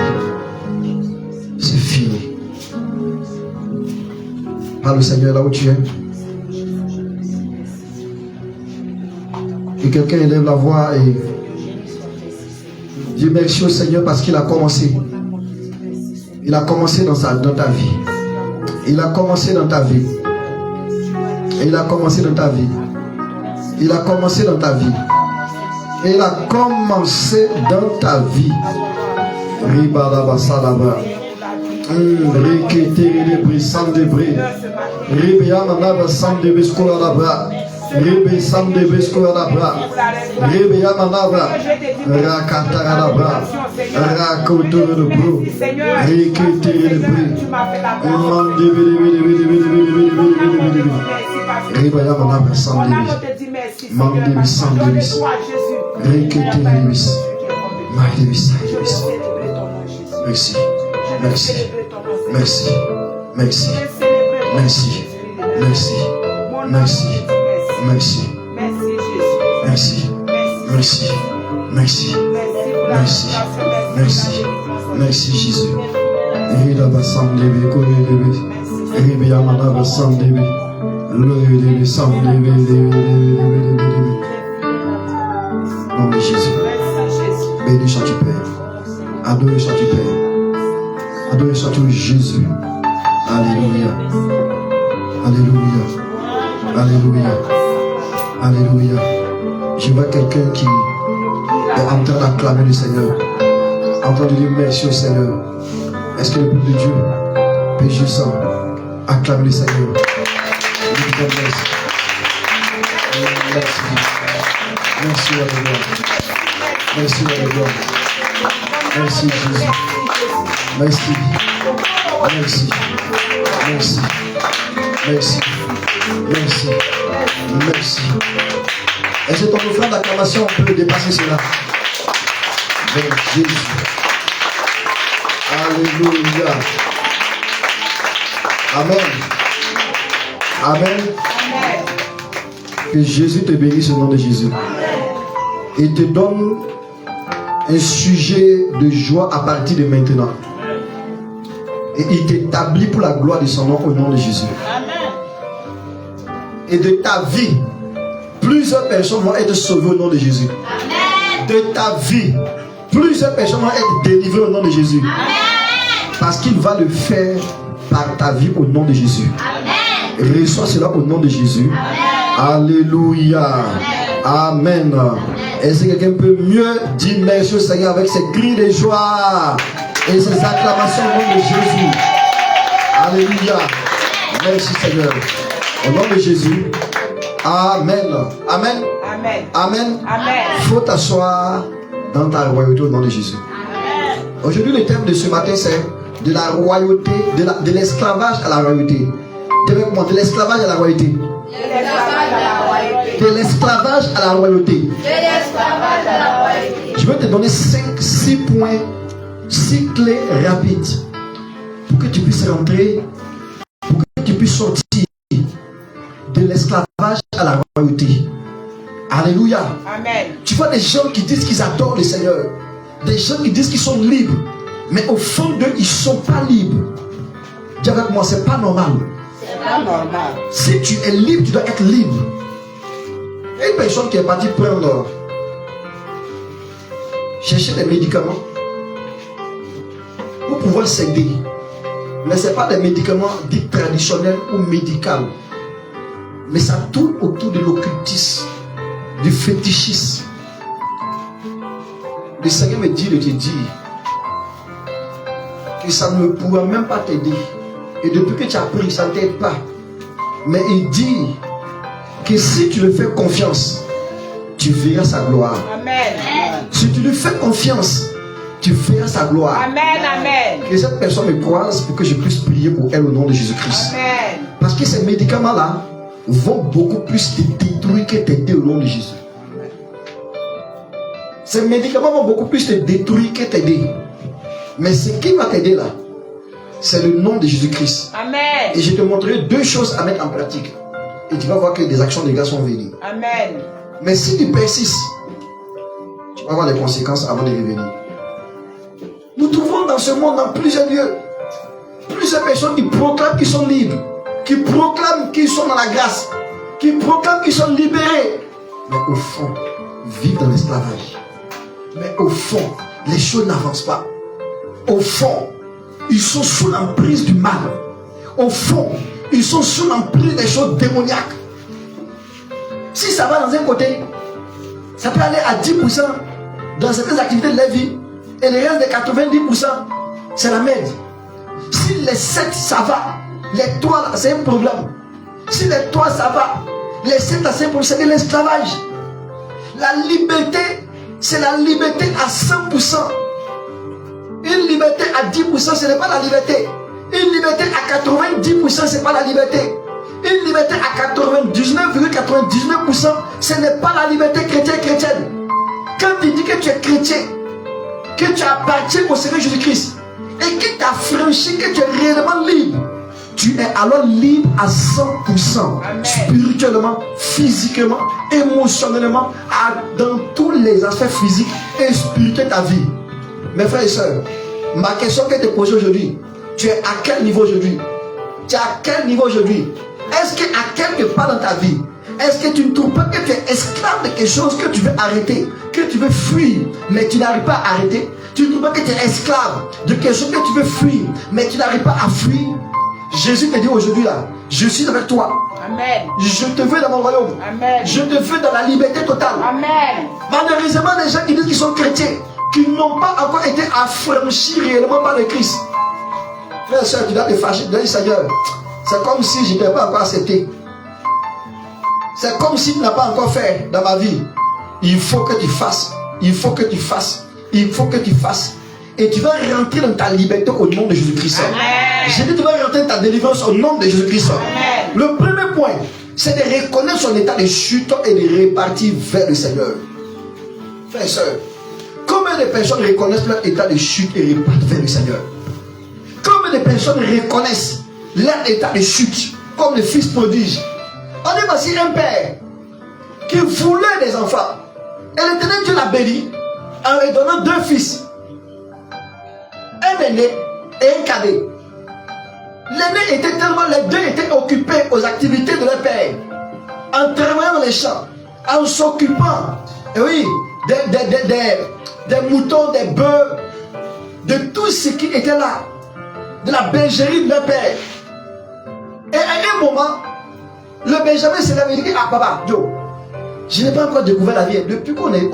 C'est fini. Parle au Seigneur là où tu es. Et quelqu'un élève la voix et dit merci au Seigneur parce qu'il a commencé. Il a commencé dans ta vie. Il a commencé dans ta vie. Et il a commencé dans ta vie. Il a commencé dans ta vie. Et il a commencé dans ta vie. Ribadaba salaba. Rikete rebri sandebri. Ribiyanaba sandebri skolalabra. Ribi sandebri skolalabra. Ribiyanaba rakatarabra. Rakotorobro. Rikete rebri. Ribiyanaba sandebri. Mandebri sandebri. Rikete rebri. Mandebri sandebri. Merci, merci, merci, Merci. Je vais célébrer ton Merci. Jésus. Merci. Mon âme Merci. te dit merci. Merci. Merci, Jésus. Merci. Merci. Merci. Merci pour la Merci. restauration. Merci. pour la délivrance. Merci Jésus. Ida basandebe koyebe. Ebe yamada basandebe. Loyebe sandebe. Nom de Jésus. Merci, Jésus. Béni sois-tu Père. Adoré sois-tu Père. Adoré sois-tu Jésus. Alléluia. Alléluia. Alléluia. Alléluia. Je vois quelqu'un qui est en train d'acclamer le Seigneur. En train de dire merci au Seigneur. Est-ce que le peuple de Dieu peut juste acclamer le Seigneur? Merci. Merci. Merci à Dieu. Merci à Dieu. Merci Jésus. Merci. Merci. Merci. Merci. Merci. Merci. Est-ce que ton offrande d'acclamation peut dépasser cela? Avec Jésus. Alléluia. Amen. Amen. Que Jésus te bénisse au nom de Jésus. Et te donne un sujet de joie à partir de maintenant. Et il t'établit pour la gloire de son nom au nom de Jésus. Et de ta vie, plusieurs personnes vont être sauvées au nom de Jésus. De ta vie, plusieurs personnes vont être délivrées au nom de Jésus. Parce qu'il va le faire par ta vie au nom de Jésus. Reçois cela au nom de Jésus. Alléluia. Amen. Est-ce que quelqu'un peut mieux dire merci au Seigneur avec ses cris de joie et ses acclamations au nom de Jésus? Alléluia. Merci Seigneur. Au nom de Jésus. Amen. Amen. Amen. Amen. Amen. Faut t'asseoir dans ta royauté au nom de Jésus. Aujourd'hui, le thème de ce matin, c'est de la royauté, de l'esclavage à la royauté. Avec moi, de l'esclavage à la royauté. De l'esclavage à la royauté. Je vais te donner 6 points, 6 clés rapides pour que tu puisses rentrer, pour que tu puisses sortir de l'esclavage à la royauté. Alléluia. Amen. Tu vois des gens qui disent qu'ils adorent le Seigneur, des gens qui disent qu'ils sont libres, mais au fond d'eux, ils ne sont pas libres. Dis avec moi, c'est pas normal. C'est pas normal. Si tu es libre, tu dois être libre. Il y a une personne qui est partie prendre, chercher des médicaments pour pouvoir s'aider. Mais ce n'est pas des médicaments dits traditionnels ou médicaux. Mais ça tourne autour de l'occultisme, du fétichisme. Le Seigneur me dit de te dire que ça ne pourra même pas t'aider. Et depuis que tu as pris, ça ne t'aide pas. Mais il dit que si tu lui fais confiance, tu verras sa gloire. Amen. Si tu lui fais confiance, tu verras sa gloire. Amen. Amen. Que cette personne me croise pour que je puisse prier pour elle au nom de Jésus-Christ. Amen. Parce que ces médicaments-là vont beaucoup plus te détruire que t'aider au nom de Jésus. Ces médicaments vont beaucoup plus te détruire que t'aider. Mais ce qui va t'aider là, c'est le nom de Jésus-Christ. Amen. Et je te montrerai 2 choses à mettre en pratique. Et tu vas voir que des actions de grâce sont venues. Amen. Mais si tu persistes, tu vas avoir des conséquences avant de revenir. Nous trouvons dans ce monde, dans plusieurs lieux, plusieurs personnes qui proclament qu'ils sont libres, qui proclament qu'ils sont dans la grâce, qui proclament qu'ils sont libérés. Mais au fond, vivent dans l'esclavage. Mais au fond, les choses n'avancent pas. Au fond, ils sont sous l'emprise du mal. Au fond, ils sont sous l'emprise des choses démoniaques. Si ça va dans un côté, ça peut aller à 10% dans certaines activités de la vie. Et le reste de 90%, c'est la merde. Si les 7, ça va. Les 3, c'est un problème. Si les 3, ça va. Les 7 à 5%, c'est de l'esclavage. La liberté, c'est la liberté à 100%. Une liberté à 10%, ce n'est pas la liberté. Une liberté à 90%, ce n'est pas la liberté. Une liberté à 99,99%, ce n'est pas la liberté chrétienne. Quand tu dis que tu es chrétien, que tu appartiens au Seigneur Jésus-Christ, et qu'il t'a franchi, que tu es réellement libre, alors libre à 100%. Amen. Spirituellement, physiquement, émotionnellement, dans tous les aspects physiques et spirituels de ta vie. Mes frères et sœurs, ma question que je te pose aujourd'hui, tu es à quel niveau aujourd'hui? Tu es à quel niveau aujourd'hui? Est-ce qu'à quelque part dans ta vie, est-ce que tu ne trouves pas que tu es esclave de quelque chose que tu veux arrêter, que tu veux fuir, mais tu n'arrives pas à arrêter? Tu ne trouves pas que tu es esclave de quelque chose que tu veux fuir, mais tu n'arrives pas à fuir? Jésus te dit aujourd'hui là, je suis avec toi. Amen. Je te veux dans mon royaume. Amen. Je te veux dans la liberté totale. Amen. Malheureusement, les gens qui disent qu'ils sont chrétiens, qui n'ont pas encore été affranchis réellement par le Christ. Frère et soeur, tu dois te fâcher, tu dois dire Seigneur, c'est comme si je n'étais pas encore accepté. C'est comme si tu n'as pas encore fait dans ma vie. Il faut que tu fasses. Il faut que tu fasses. Il faut que tu fasses. Et tu vas rentrer dans ta liberté au nom de Jésus-Christ. J'ai dit tu vas rentrer dans ta délivrance au nom de Jésus-Christ. Le premier point, c'est de reconnaître son état de chute et de repartir vers le Seigneur. Frères et sœurs, combien de personnes reconnaissent leur état de chute et repartent vers le Seigneur? Combien de personnes reconnaissent leur état de chute comme le fils prodige? On est voici un père qui voulait des enfants. Et l'Éternel Dieu l'a béni en lui donnant 2 fils. Un aîné et un cadet. L'aîné était tellement, les deux étaient occupés aux activités de leur père, en travaillant dans les champs, en s'occupant, et oui, des moutons, des bœufs, de tout ce qui était là, de la bergerie de leur père. Et à un moment, le Benjamin s'est lève et dit, ah papa, Joe, je n'ai pas encore découvert la vie. Depuis qu'on est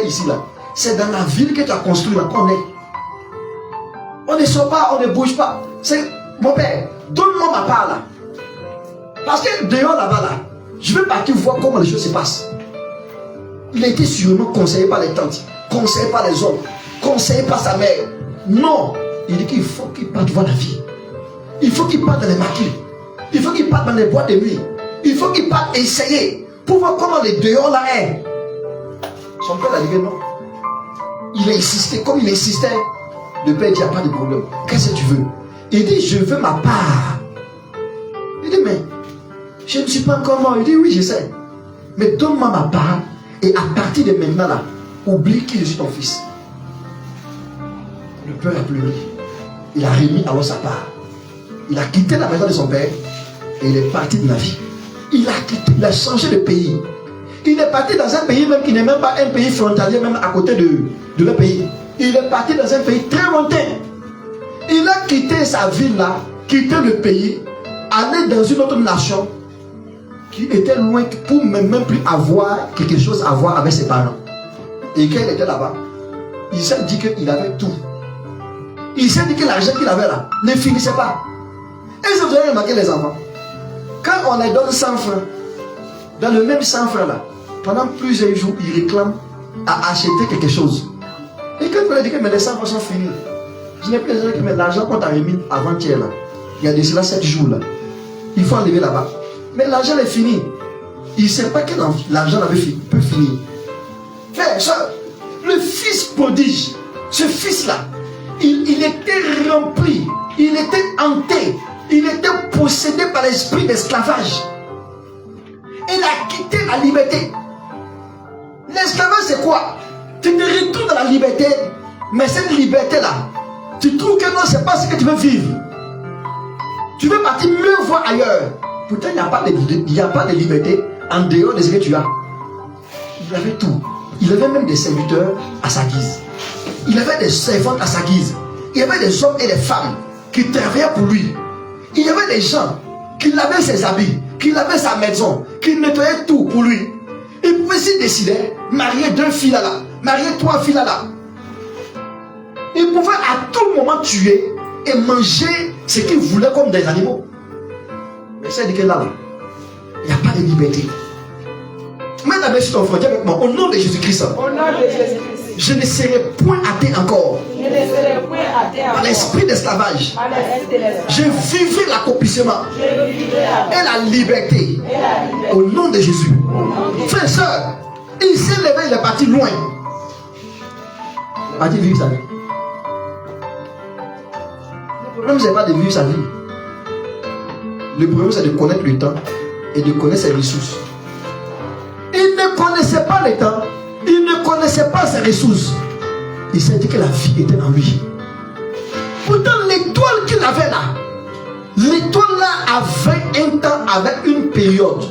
ici là, c'est dans la ville que tu as construit là qu'on est. On ne sort pas, on ne bouge pas. C'est mon père, donne-moi ma part là. Parce que dehors là-bas là, je veux partir voir comment les choses se passent. Il a été sûrement conseillé par les tantes, conseillé par les hommes, conseillé par sa mère. Non, il dit qu'il faut qu'il parte voir la vie. Il faut qu'il parte dans les maquis. Il faut qu'il parte dans les boîtes de nuit. Il faut qu'il parte essayer pour voir comment les dehors là est. Son père a dit non. Il a insisté, comme il insistait. Le père dit, il n'y a pas de problème. Qu'est-ce que tu veux? Il dit, je veux ma part. Il dit, mais je ne suis pas encore mort. Il dit, oui, je sais. Mais donne-moi ma part. Et à partir de maintenant là, oublie qui je suis ton fils. Le père a pleuré. Il a remis alors sa part. Il a quitté la maison de son père. Et il est parti de la vie. Il a quitté, il a changé de pays. Il est parti dans un pays même qui n'est même pas un pays frontalier, même à côté de leur pays. Il est parti dans un pays très lointain. Il a quitté sa ville là, quitté le pays, allé dans une autre nation qui était loin pour même plus avoir quelque chose à voir avec ses parents. Et quand il était là-bas, il s'est dit qu'il avait tout. Il s'est dit que l'argent qu'il avait là ne finissait pas. Et vous avez remarqué les enfants, quand on leur donne 100 francs, dans le même 100 francs là, pendant plusieurs jours, ils réclament à acheter quelque chose. Et quand vous leur dites que les 100 francs sont finis, je n'ai plus besoin que l'argent qu'on t'a remis avant-hier là, il y a de cela 7 jours là, il faut enlever là-bas. Mais l'argent est fini. Il ne sait pas que l'argent peut finir. Frère, ça, le fils prodige, ce fils-là, il était rempli, il était hanté, il était possédé par l'esprit d'esclavage. Il a quitté la liberté. L'esclavage, c'est quoi? Tu te retournes dans la liberté, mais cette liberté-là, tu trouves que non, c'est pas ce que tu veux vivre. Tu veux partir mieux voir ailleurs. Pourtant, il n'y a pas de liberté en dehors de ce que tu as. Il avait tout. Il avait même des serviteurs à sa guise. Il avait des servantes à sa guise. Il y avait des hommes et des femmes qui travaillaient pour lui. Il y avait des gens qui lavaient ses habits, qui lavaient sa maison, qui nettoyaient tout pour lui. Il pouvait s'y décider, marier 2 filles là, marier 3 filles là. Il pouvait à tout moment tuer et manger ce qu'il voulait comme des animaux. Mais c'est dit que là, il n'y a pas de liberté. Mets la main sur ton front, dis avec moi, au nom de Jésus-Christ. Au nom de Jésus-Christ. Je ne serai point athée encore. Je ne serai point athée encore. Par l'esprit d'esclavage. Par l'esprit d'esclavage. Je vivrai l'accomplissement. Je vivrai Et la liberté. Au nom de Jésus. Frères et sœurs, il s'est levé, il est parti loin. Il est parti vivre sa vie. Le problème, ce n'est pas de vivre sa vie. Le problème, c'est de connaître le temps et de connaître ses ressources. Il ne connaissait pas le temps, il ne connaissait pas ses ressources. Il s'est dit que la vie était en lui. Pourtant, l'étoile qu'il avait là, l'étoile là avait un temps, avec une période.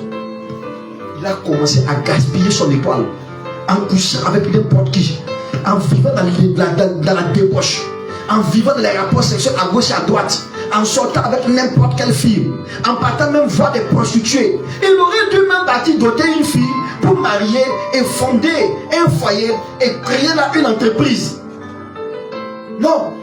Il a commencé à gaspiller son étoile en couchant avec n'importe qui, en vivant dans la débauche, en vivant dans les rapports sexuels à gauche et à droite, en sortant avec n'importe quelle fille, en partant même voir des prostituées. Il aurait dû même partir doter une fille pour marier et fonder un foyer et créer là une entreprise. Non,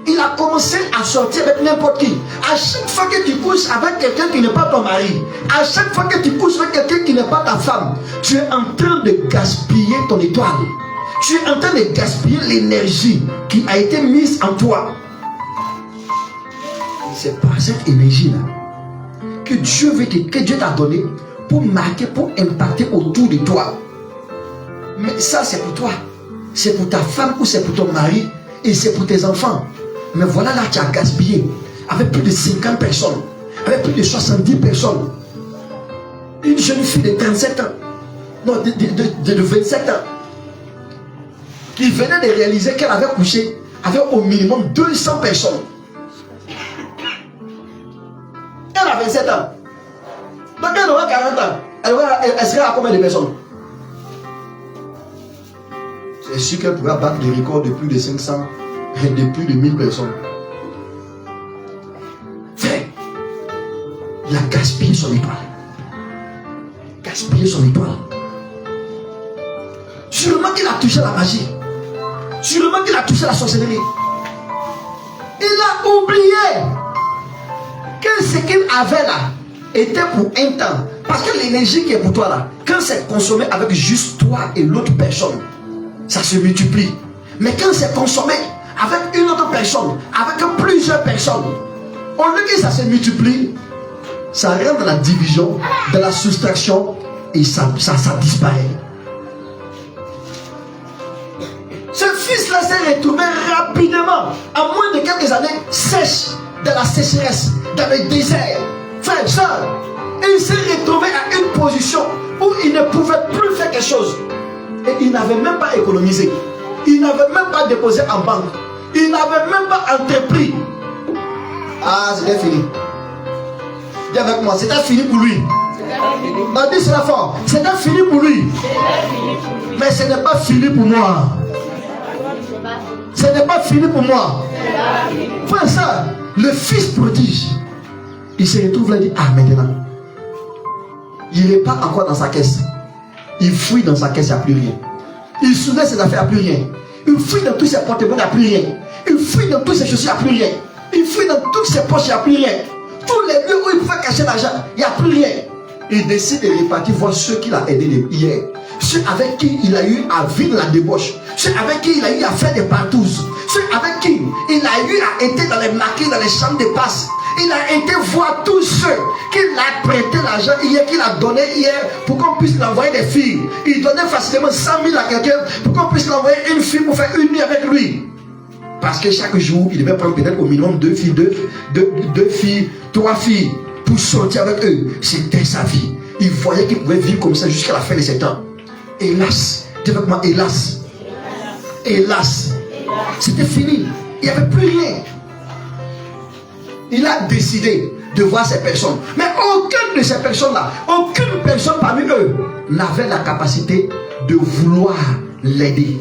il a commencé à sortir avec n'importe qui. À chaque fois que tu couches avec quelqu'un qui n'est pas ton mari, à chaque fois que tu couches avec quelqu'un qui n'est pas ta femme, tu es en train de gaspiller ton étoile. Tu es en train de gaspiller l'énergie qui a été mise en toi. C'est par cette énergie-là que Dieu t'a donné pour marquer, pour impacter autour de toi. Mais ça, c'est pour toi. C'est pour ta femme ou c'est pour ton mari et c'est pour tes enfants. Mais voilà là, tu as gaspillé avec plus de 50 personnes, avec plus de 70 personnes. Une jeune fille de 37 ans, non, de 27 ans, qui venait de réaliser qu'elle avait couché avec au minimum 200 personnes. Elle a 27 ans. Donc elle aura 40 ans. Elle serait à combien de personnes? C'est sûr qu'elle pourrait battre des records de plus de 500 et de plus de 1000 personnes. Frère, il a gaspillé son étoile. Gaspillé son étoile. Sûrement qu'il a touché la magie. Sûrement qu'il a touché la sorcellerie. Il a oublié que ce qu'il avait là était pour un temps. Parce que l'énergie qui est pour toi là, quand c'est consommé avec juste toi et l'autre personne, ça se multiplie. Mais quand c'est consommé avec une autre personne, avec plusieurs personnes, au lieu que ça se multiplie, ça rentre dans la division, dans la soustraction et ça disparaît. Ce fils-là s'est retrouvé rapidement, en moins de quelques années, sèche, dans la sécheresse, dans le désert. Frère, soeur, il s'est retrouvé à une position où il ne pouvait plus faire quelque chose. Et il n'avait même pas économisé. Il n'avait même pas déposé en banque. Il n'avait même pas entrepris. Ah, c'était fini. Dis avec moi, c'était fini pour lui. Non, dis cela fort. C'était fini pour lui. Mais ce n'est pas fini pour moi. Ce n'est pas fini pour moi. Frère, ça, le fils prodige, il se retrouve là et dit, ah, maintenant, il n'est pas encore dans sa caisse. Il fouille dans sa caisse, il n'y a plus rien. Il soulève ses affaires, il n'y a plus rien. Il fouille dans tous ses porte-monnaie, il n'y a plus rien. Il fouille dans toutes ses chaussures, il n'y a plus rien. Il fouille dans toutes ses poches, il n'y a plus rien. Tous les lieux où il pouvait cacher l'argent, il n'y a plus rien. Il décide de repartir voir ceux qu'il a aidés hier. Ceux avec qui il a eu à vivre la débauche. Ceux avec qui il a eu à faire des partouzes. Ceux avec qui il a eu à être dans les maquis, dans les chambres de passe. Il a été voir tous ceux qu'il a prêté l'argent hier, qu'il a donné hier pour qu'on puisse l'envoyer des filles. Il donnait facilement 100 000 à quelqu'un pour qu'on puisse l'envoyer une fille pour faire une nuit avec lui. Parce que chaque jour, il devait prendre peut-être au minimum 2 filles, 2 filles, 3 filles pour sortir avec eux. C'était sa vie. Il voyait qu'il pouvait vivre comme ça jusqu'à la fin de ses temps. Hélas, dis avec moi, hélas. Hélas. C'était fini. Il n'y avait plus rien. Il a décidé de voir ces personnes. Mais aucune de ces personnes-là, aucune personne parmi eux n'avait la capacité de vouloir l'aider.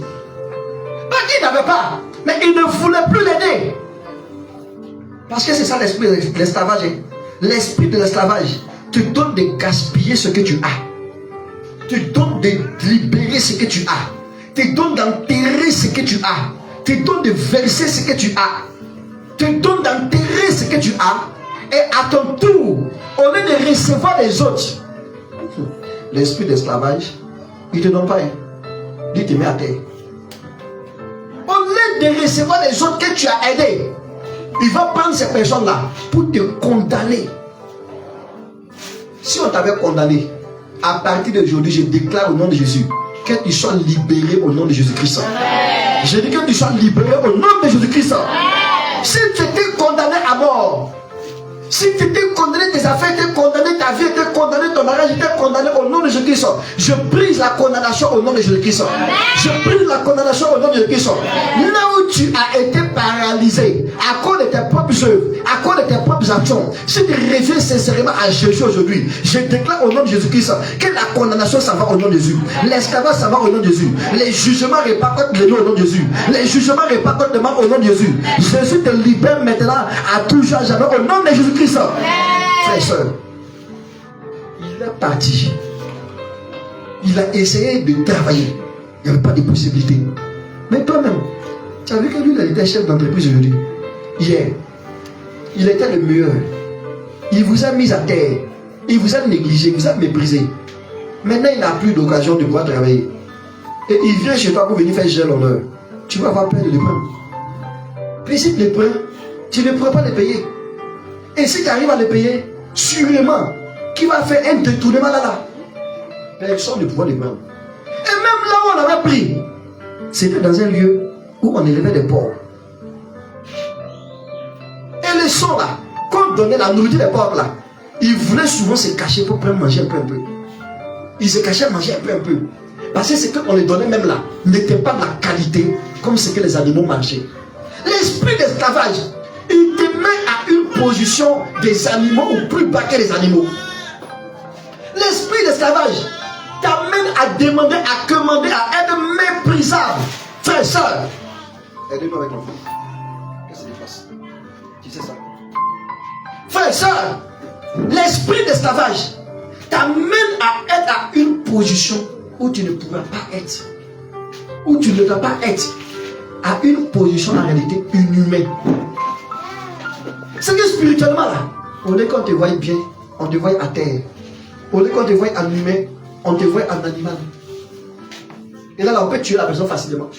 Pas qu'il n'avait pas, mais il ne voulait plus l'aider. Parce que c'est ça l'esprit de l'esclavage. L'esprit de l'esclavage te donne de gaspiller ce que tu as. Te donne de libérer ce que tu as. Te donne d'enterrer ce que tu as. Te donne de verser ce que tu as. Te donne d'enterrer ce que tu as. Et à ton tour, au lieu de recevoir les autres, l'esprit d'esclavage, il ne te donne pas. Il te met à terre. Au lieu de recevoir les autres que tu as aidés, il va prendre ces personnes-là pour te condamner. Si on t'avait condamné, à partir d'aujourd'hui, je déclare au nom de Jésus que tu sois libéré au nom de Jésus-Christ. Je dis que tu sois libéré au nom de Jésus-Christ. Si tu étais condamné à mort, Si tu étais condamné, tes affaires étaient condamnées, ta vie était condamnée, ton mariage était condamné au nom de Jésus-Christ. Je brise la condamnation au nom de Jésus-Christ. Je brise la condamnation au nom de Jésus-Christ. Là où tu as été paralysé à cause de tes propres œuvres, à cause de tes propres actions, si tu reviens sincèrement à Jésus aujourd'hui, je déclare au nom de Jésus-Christ que la condamnation ça va au nom de Jésus. L'esclavage ça va au nom de Jésus. Les jugements repartent contre les au nom de Jésus. Les jugements repartent contre les morts au nom de Jésus. Jésus te libère maintenant à toujours à jamais au nom de Jésus-Christ. Frère et soeur, il est parti. Il a essayé de travailler. Il n'y avait pas de possibilité. Mais toi-même, tu as vu que lui, il était chef d'entreprise aujourd'hui. Hier, il était le meilleur. Il vous a mis à terre. Il vous a négligé, il vous a méprisé. Maintenant, il n'a plus d'occasion de pouvoir travailler. Et il vient chez toi pour venir faire gel l'honneur. Tu vas avoir peur de le prendre. Puis si tu le prends, tu ne pourras pas le payer. Et si tu arrives à le payer, sûrement, qui va faire un détournement là-là? Personne ne pourra le prendre. Et même là où on avait pris, c'était dans un lieu où on élevait des porcs. Et les sons là, quand on donnait la nourriture des porcs là, ils voulaient souvent se cacher pour prendre manger un peu. Ils se cachaient manger un peu. Parce que ce qu'on les donnait même là n'était pas de la qualité comme ce que les animaux mangeaient. L'esprit d'esclavage, il te met à une position des animaux ou plus bas que les animaux. L'esprit d'esclavage t'amène à demander, à commander, à être méprisable. Frère et soeur, aidez-nous avec l'enfant. Qu'est-ce qui se passe? Tu sais ça? Frère et soeur, l'esprit d'esclavage t'amène à être à une position où tu ne pourras pas être. Où tu ne dois pas être. À une position en réalité inhumaine. C'est que spirituellement là, au lieu qu'on te voie bien, on te voit à terre. Au lieu qu'on te voie en humain, on te voit en animal. Et là, on peut tuer la personne facilement.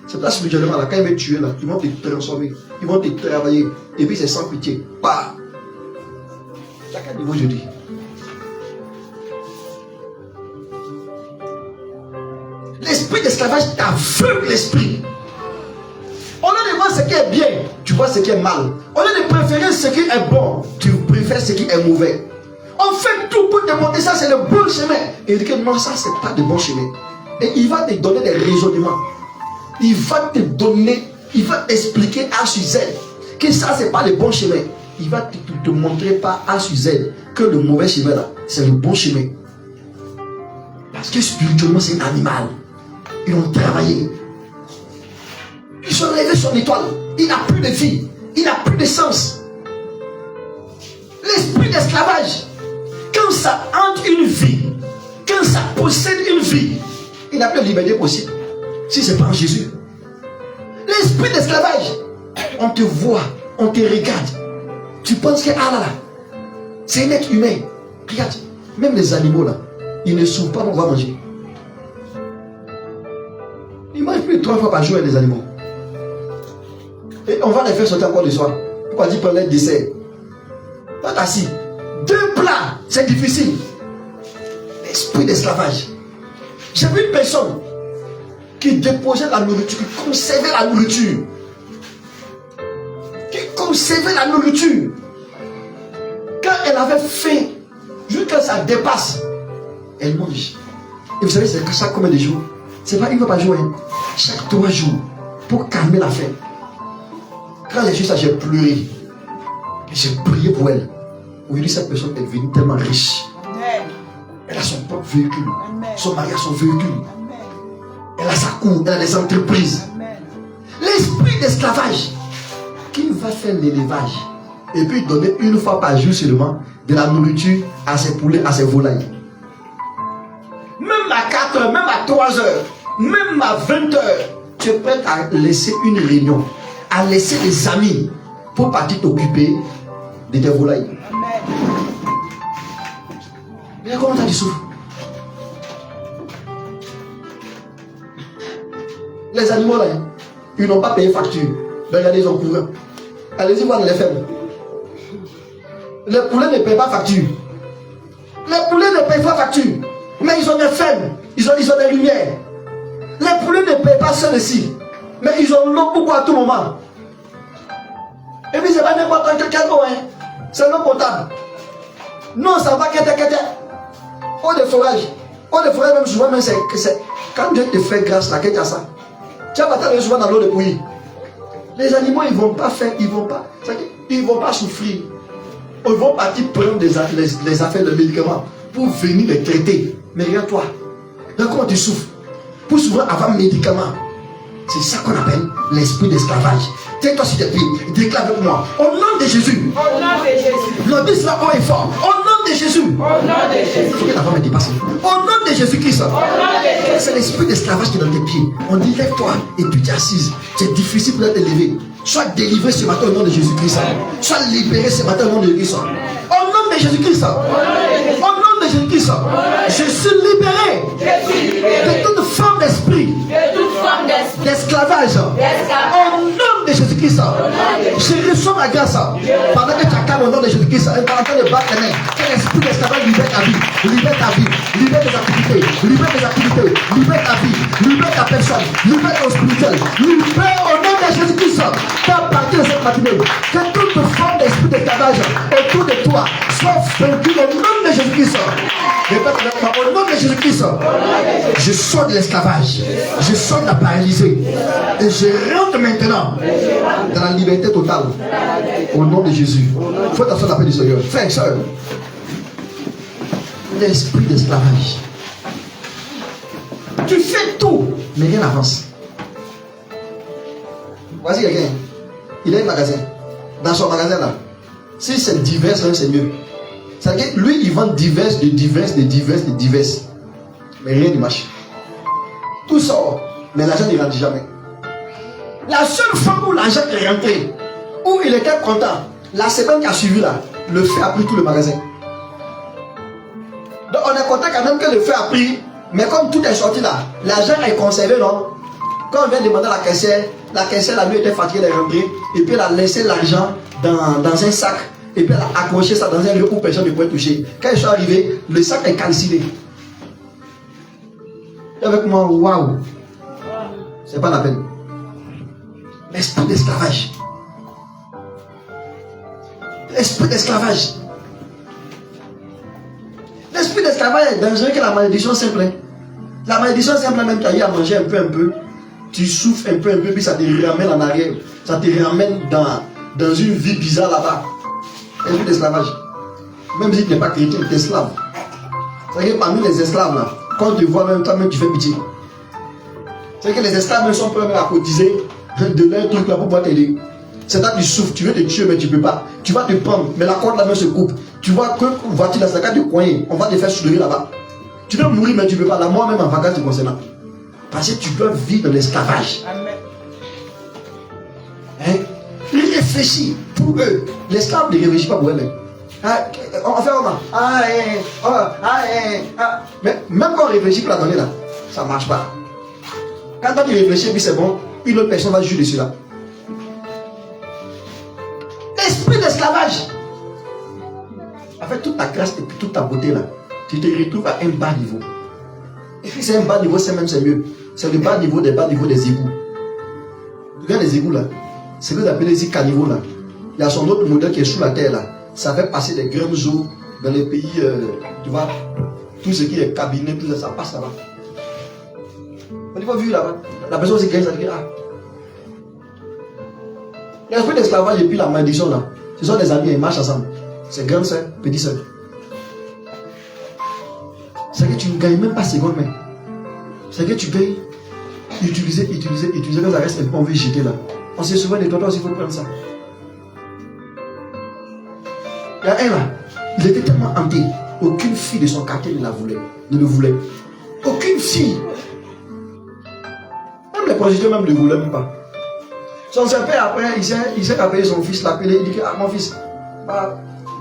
C'est là spirituellement là, quand ils veulent tuer là, ils vont te transformer, ils vont te travailler. Et puis c'est sans pitié. Bah. Chacun de vous, je dis. L'esprit d'esclavage t'aveugle l'esprit. Au lieu de voir ce qui est bien, tu vois ce qui est mal. Au lieu de préférer ce qui est bon, tu préfères ce qui est mauvais. On fait tout pour te montrer ça, c'est le bon chemin. Et il dit que non, ça, c'est pas le bon chemin. Et il va te donner des raisonnements. Il va te donner, il va t'expliquer A sur Z que ça, c'est pas le bon chemin. Il va te montrer par A sur Z que le mauvais chemin là, c'est le bon chemin. Parce que spirituellement, c'est un animal. Ils ont travaillé. Ils ont levé son étoile. Il n'a plus de vie. Il n'a plus de sens. L'esprit d'esclavage, quand ça entre une vie, quand ça possède une vie, il n'a plus de liberté possible. Si ce n'est pas en Jésus. L'esprit d'esclavage, on te voit, on te regarde. Tu penses que, ah là là, c'est un être humain. Regarde, même les animaux là, ils ne souffrent pas, on va manger. Ils mangent plus de 3 fois par jour les animaux. Et on va les faire sortir encore le soir. Pourquoi dire prendre les desserts? Pas assis. 2 plats, c'est difficile. L'esprit d'esclavage. J'ai vu une personne qui déposait la nourriture, qui conservait la nourriture. Qui conservait la nourriture. Quand elle avait faim, jusqu'à ça dépasse, elle mange. Et vous savez, c'est chaque combien de jours? C'est pas une fois par jour, hein? Chaque 3 jours, pour calmer la faim. Quand j'ai vu ça, j'ai pleuré. J'ai prié pour elle. Aujourd'hui, cette personne est devenue tellement riche. Amen. Elle a son propre véhicule. Amen. Son mari a son véhicule. Amen. Elle a sa cour, elle a des entreprises. L'esprit d'esclavage qui va faire l'élevage et puis donner une fois par jour seulement de la nourriture à ses poulets, à ses volailles. Même à 4 heures, même à 3 heures, même à 20 heures, tu es prêt à laisser une réunion, à laisser des amis pour partir t'occuper de tes volailles. Amen. Mais comment tu as du souffle? Les animaux là, ils n'ont pas payé facture. Regardez, ils ont couvert. Allez-y voir les fermes. Les poulets ne payent pas facture. Les poulets ne payent pas facture. Mais ils ont des fermes. Ils ont des lumières. Les poulets ne payent pas ceux-ci. Mais ils ont l'eau pour boire à tout moment. Et puis c'est pas n'importe quel eau. Hein. C'est l'eau potable. Non, ça va qu'être. Eau de forage. Eau de forage, même souvent, même c'est quand Dieu te fait grâce, là, qu'est-ce que ça? Tu vas pas souvent dans l'eau de bouillie. Les animaux, ils vont pas faire, ils vont pas souffrir. Ils vont partir prendre les affaires de médicaments pour venir les traiter. Mais regarde-toi, là comment tu souffres? Pour souffrir avant médicament. C'est ça qu'on appelle l'esprit d'esclavage. Tiens-toi sur tes pieds, déclare avec moi. Au nom de Jésus. Au nom de Jésus. Non, dis cela haut et fort. Au nom de Jésus. Au nom de Jésus. Il faut que la femme me dépasse. Au nom de Jésus-Christ. C'est l'esprit d'esclavage qui est dans tes pieds. On dit lève-toi et puis tu es assise. C'est difficile pour te lever. Sois délivré ce matin au nom de Jésus-Christ. Sois libéré ce matin au nom de Jésus-Christ. Au nom de Jésus-Christ. Au nom de Jésus-Christ. Je suis libéré de toute forme d'esprit d'esclavage. Au nom de Jésus-Christ. Je reçois ma grâce. Pendant que tu acclames au nom de Jésus-Christ, et pendant que le bas tenait, que l'esprit d'esclavage libère ta vie, libère ta vie, libère tes activités, libère tes activités, libère ta vie, libère ta personne, libère ton spirituel, libère au nom de Jésus-Christ. À partir de cette matinée, que toute forme d'esprit d'esclavage autour de toi soit vaincue au nom de Jésus-Christ. Répète avec moi, au nom de Jésus-Christ, je sors de l'esclavage, je sors de la paralysée et je rentre maintenant dans la liberté totale. Au nom de Jésus. Il faut t'asseoir la paix du Seigneur. Frère, soeur, l'esprit d'esclavage. Tu fais tout, mais rien n'avance. Voici quelqu'un. Il a un magasin. Dans son magasin là, si c'est divers, c'est mieux. C'est-à-dire que lui, il vend divers. Mais rien ne marche. Tout sort, mais l'argent ne rentre jamais. La seule fois où l'argent est rentré, où il était content, la semaine qui a suivi là, le feu a pris tout le magasin. Donc on est content quand même que le feu a pris, mais comme tout est sorti là, l'argent est conservé, non? Quand on vient demander à la caissière, la nuit était fatiguée de rentrer, et puis elle a laissé l'argent dans un sac, et puis elle a accroché ça dans un lieu où personne ne pouvait toucher. Quand ils sont arrivés, le sac est calciné. Et avec moi, waouh! C'est pas la peine. L'esprit d'esclavage. L'esprit d'esclavage. L'esprit d'esclavage est dangereux que la malédiction simple. La malédiction simple, même tu as eu à manger un peu, tu souffres un peu, puis ça te ramène en arrière. Ça te ramène dans une vie bizarre là-bas. L'esprit d'esclavage. Même si tu n'es pas chrétien, tu es esclave. C'est-à-dire que parmi les esclaves là, quand tu vois même toi-même, tu fais pitié. C'est-à-dire que les esclaves sont prêts à cotiser de leur truc là pour pouvoir t'aider. C'est là que tu souffres, tu veux te tuer mais tu ne peux pas. Tu vas te prendre, mais la corde là-bas se coupe. Tu vois que voiture là, c'est la carte de coin, on va te faire soulever là-bas. Tu veux mourir mais tu ne peux pas. La mort même en vacances te concernant. Parce que tu peux vivre dans l'esclavage. Hein? Réfléchis pour eux. L'esclave ne réfléchit pas pour eux-mêmes. On fait comment? Mais même quand on réfléchit pour la donner là, ça ne marche pas. Quand tu réfléchis, puis c'est bon, une autre personne va juger dessus là. L'esprit d'esclavage. Avec toute ta grâce et puis toute ta beauté là, tu te retrouves à un bas niveau. Et puis c'est un bas niveau, c'est mieux. C'est le bas niveau des égouts. Regarde les égouts là. C'est ce que vous appelez les caniveaux là. Il y a son autre modèle qui est sous la terre là. Ça fait passer des grandes eaux dans les pays, tu vois, tout ce qui est cabinet, tout ça, ça passe là-bas. On n'a pas vu là-bas. La personne aussi gagne, ça dit, l'esprit d'esclavage et puis la malédiction là, ce sont des amis, ils marchent ensemble. C'est grande soeur, petite soeur. C'est que tu ne gagnes même pas seconde main. C'est que tu gagnes, utiliser, quand ça reste un peu, on veut jeter là. On se souvient de toi aussi, il faut prendre ça. Il y a un là, il était tellement hanté, aucune fille de son quartier ne le voulait. Aucune fille. Même les prostituées même ne le voulaient même pas. Son père après, il s'est appelé son fils, l'appelé, il dit ah mon fils,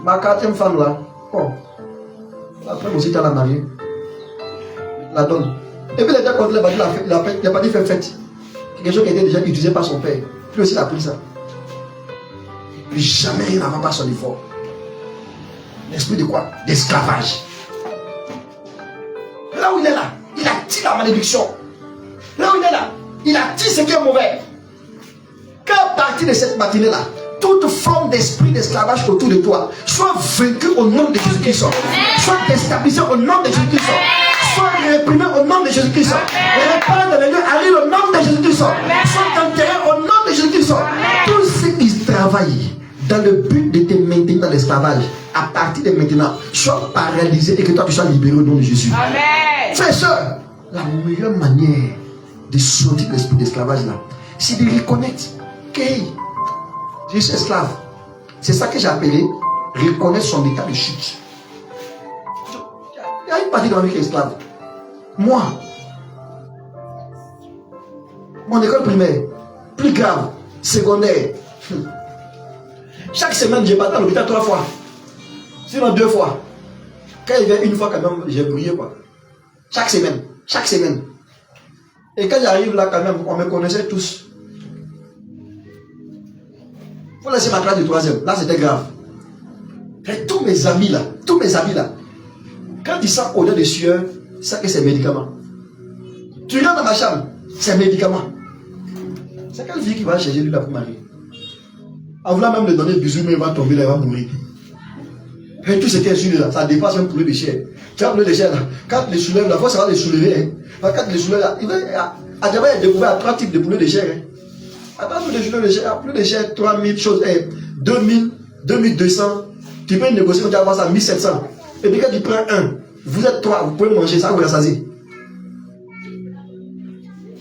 ma quatrième femme là, oh, après aussi tu as la mariée, la donne. Et puis il était contre les bâtis, il n'a pas dit fête. Quelque chose qui était déjà utilisé par son père. Puis aussi il a pris ça. Puis jamais il n'avait pas son effort. L'esprit de quoi? D'esclavage. Là où il est là, il attire la malédiction. Là où il est là, il attire ce qui est mauvais. Qu'à partir de cette matinée-là, toute forme d'esprit d'esclavage autour de toi soit vaincue au nom de Jésus-Christ. Soit déstabilisée au nom de Jésus-Christ. Soit réprimée au nom de Jésus-Christ. Les repas de Dieu arrivent au nom de Jésus-Christ. Soit enterrés au nom de Jésus-Christ. Tous ceux qui travaillent dans le but de te maintenir dans l'esclavage, à partir de maintenant, sois paralysé et que toi tu sois libéré au nom de Jésus. Amen. Frères et sœurs, la meilleure manière de sortir de l'esprit d'esclavage là, c'est de reconnaître que je suis esclave. C'est ça que j'ai appelé reconnaître son état de chute. Il y a une partie de ma vie qui est esclave. Moi, mon école primaire, plus grave, secondaire. Chaque semaine, j'ai battu à l'hôpital 3 fois. Sinon 2 fois. Quand il vient une fois, quand même, j'ai brillé quoi. Chaque semaine. Chaque semaine. Et quand j'arrive là, quand même, on me connaissait tous. Faut laisser ma classe de 3e. Là, c'était grave. Et tous mes amis là, quand ils sentent odeur de sueur, c'est que c'est médicament. Tu rentres dans ma chambre, c'est médicament. C'est quelle fille qui va chercher lui là pour marier? En voulant même le donner bisous, mais il va tomber là, il va mourir. Et tout ce qui est sur là, ça dépasse un poulet de chair. Tu vois, poulet de chair là, quand tu les soulèves, la fois ça va les soulever. Hein. Quand tu les soulèves là, il a découvert 3 types de poulets de chair. Hein. Attends, poulet de chair, poulet de chair, 3000 choses, 2000, 2200. Tu peux négocier, tu vas avoir ça 1700. Et puis quand tu prends un, vous êtes 3, vous pouvez manger ça, vous rassasiez.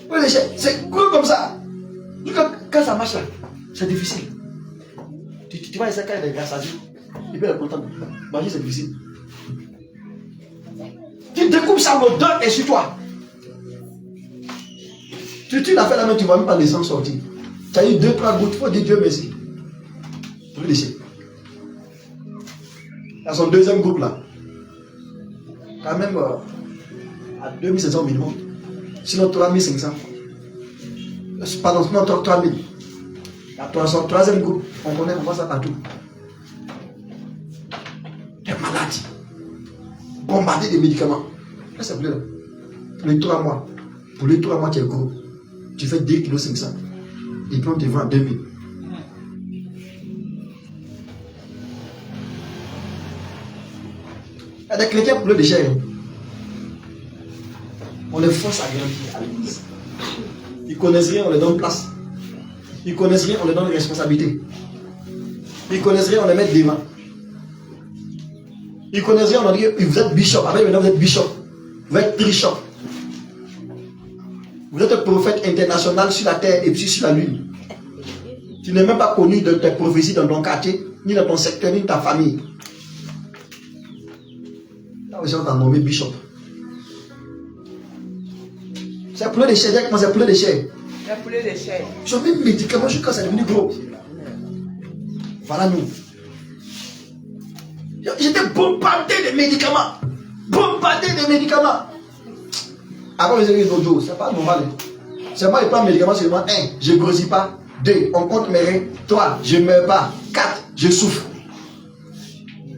Poulet de chair, c'est gros comme ça. Quand ça marche là, c'est difficile. Tu vas essayer quand il est rassasié. Il peut être content. Manger, c'est difficile. Tu découpes ça, l'odeur est sur toi. Tu l'as fait la main, tu ne vois même pas les sangs sortir. Tu as eu 2-3 gouttes, il faut dire Dieu merci. Pour le déchet. Dans son 2e groupe là, quand même à 2700 minimum. Sinon 3500. Pardon, sinon 3000. Dans son 3e groupe, on connaît, on voit ça partout. Des malades, bombardés de médicaments. Là, c'est bleu. Pour les 3 mois, tu es gros. Tu fais 2,5 kg. Et puis on te vend à 2000. Il y a des chrétiens pour le déchet. On les force à grandir à l'église. Ils ne connaissent rien, on les donne place. Ils ne connaissent rien, on les donne responsabilité. Ils ne connaissent rien, on les met devant. Ils ne connaissent rien, on leur dit vous êtes bishop. Après maintenant vous êtes bishop. Vous êtes bishop. Vous êtes un prophète international sur la terre et puis sur la lune. Tu n'es même pas connu de tes prophéties dans ton quartier, ni dans ton secteur, ni dans ta famille. Là aussi on t'a nommé bishop. C'est poulet de chair, comment c'est poulet de chair? C'est poulet de chair. J'ai mis médicaments jusqu'à c'est devenu gros. Voilà nous. J'étais bombardé de médicaments. Bombardé de médicaments. Après, je disais, Dojo, c'est pas normal. C'est moi, je prends médicaments seulement. 1, je ne grossis pas. 2, on compte mes reins. 3, je ne meurs pas. 4, je souffre.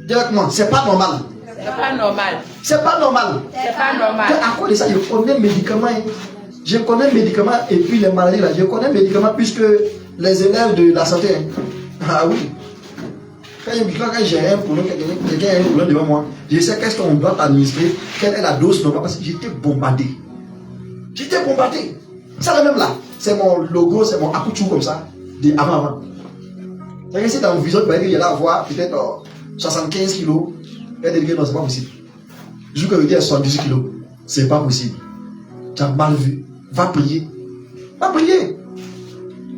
Directement, c'est pas normal. C'est pas normal. C'est pas normal. C'est pas normal. À cause de ça, je connais médicaments. Je connais médicaments et puis les maladies là. Je connais médicaments plus que les élèves de la santé. Ah oui. Quand j'ai un problème, quelqu'un a un problème devant moi, je sais qu'est-ce qu'on doit administrer, quelle est la dose normale, parce que j'étais bombardé. J'étais bombardé. Ça même là, c'est mon logo, c'est mon akouchou comme ça, de avant. C'est que si dans mon visage, il y a là avoir peut-être 75 kilos, et de dire non, c'est pas possible. Je veux que je dise 78 kilos, c'est pas possible. Tu as mal vu. Va prier. Va prier.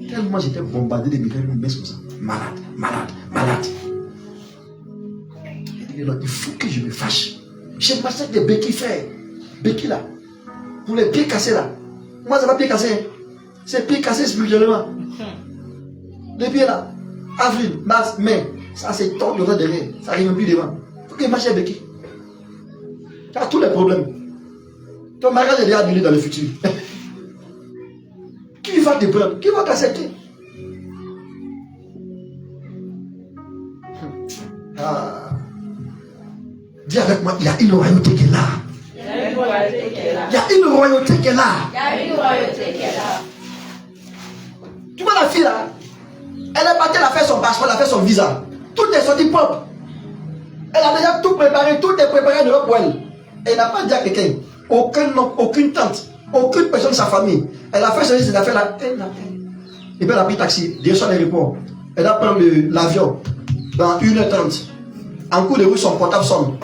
Tellement j'étais bombardé de médicaments comme ça. Malade. Il faut que je me fâche. J'ai passé des béquilles, frère. Béquilles là. Pour les pieds cassés là. Moi, c'est pas pieds cassés. C'est pieds cassés spirituellement. Les pieds là. Avril, mars, mai. Ça, c'est tant de temps derrière. Ça n'arrive plus devant. Il faut que je marche avec béquilles. Tu as tous les problèmes. Ton mariage est déjà annulé dans le futur. Qui va te prendre? Qui va t'accepter? Dis avec moi, il y a une royauté qui est là. Il y a une royauté qui est là. Tu vois la fille là? Elle est partie, elle a fait son passeport, elle a fait son visa. Tout est sorti propre. Elle a déjà tout préparé, tout est préparé de pour elle. Elle n'a pas dit à quelqu'un, aucun homme, aucune tante, aucune personne de sa famille. Elle a fait ses affaires là. Et puis elle a pris taxi, direction l'aéroport. Elle a pris l'avion dans 1h30. En cours de rue, son portable sonne.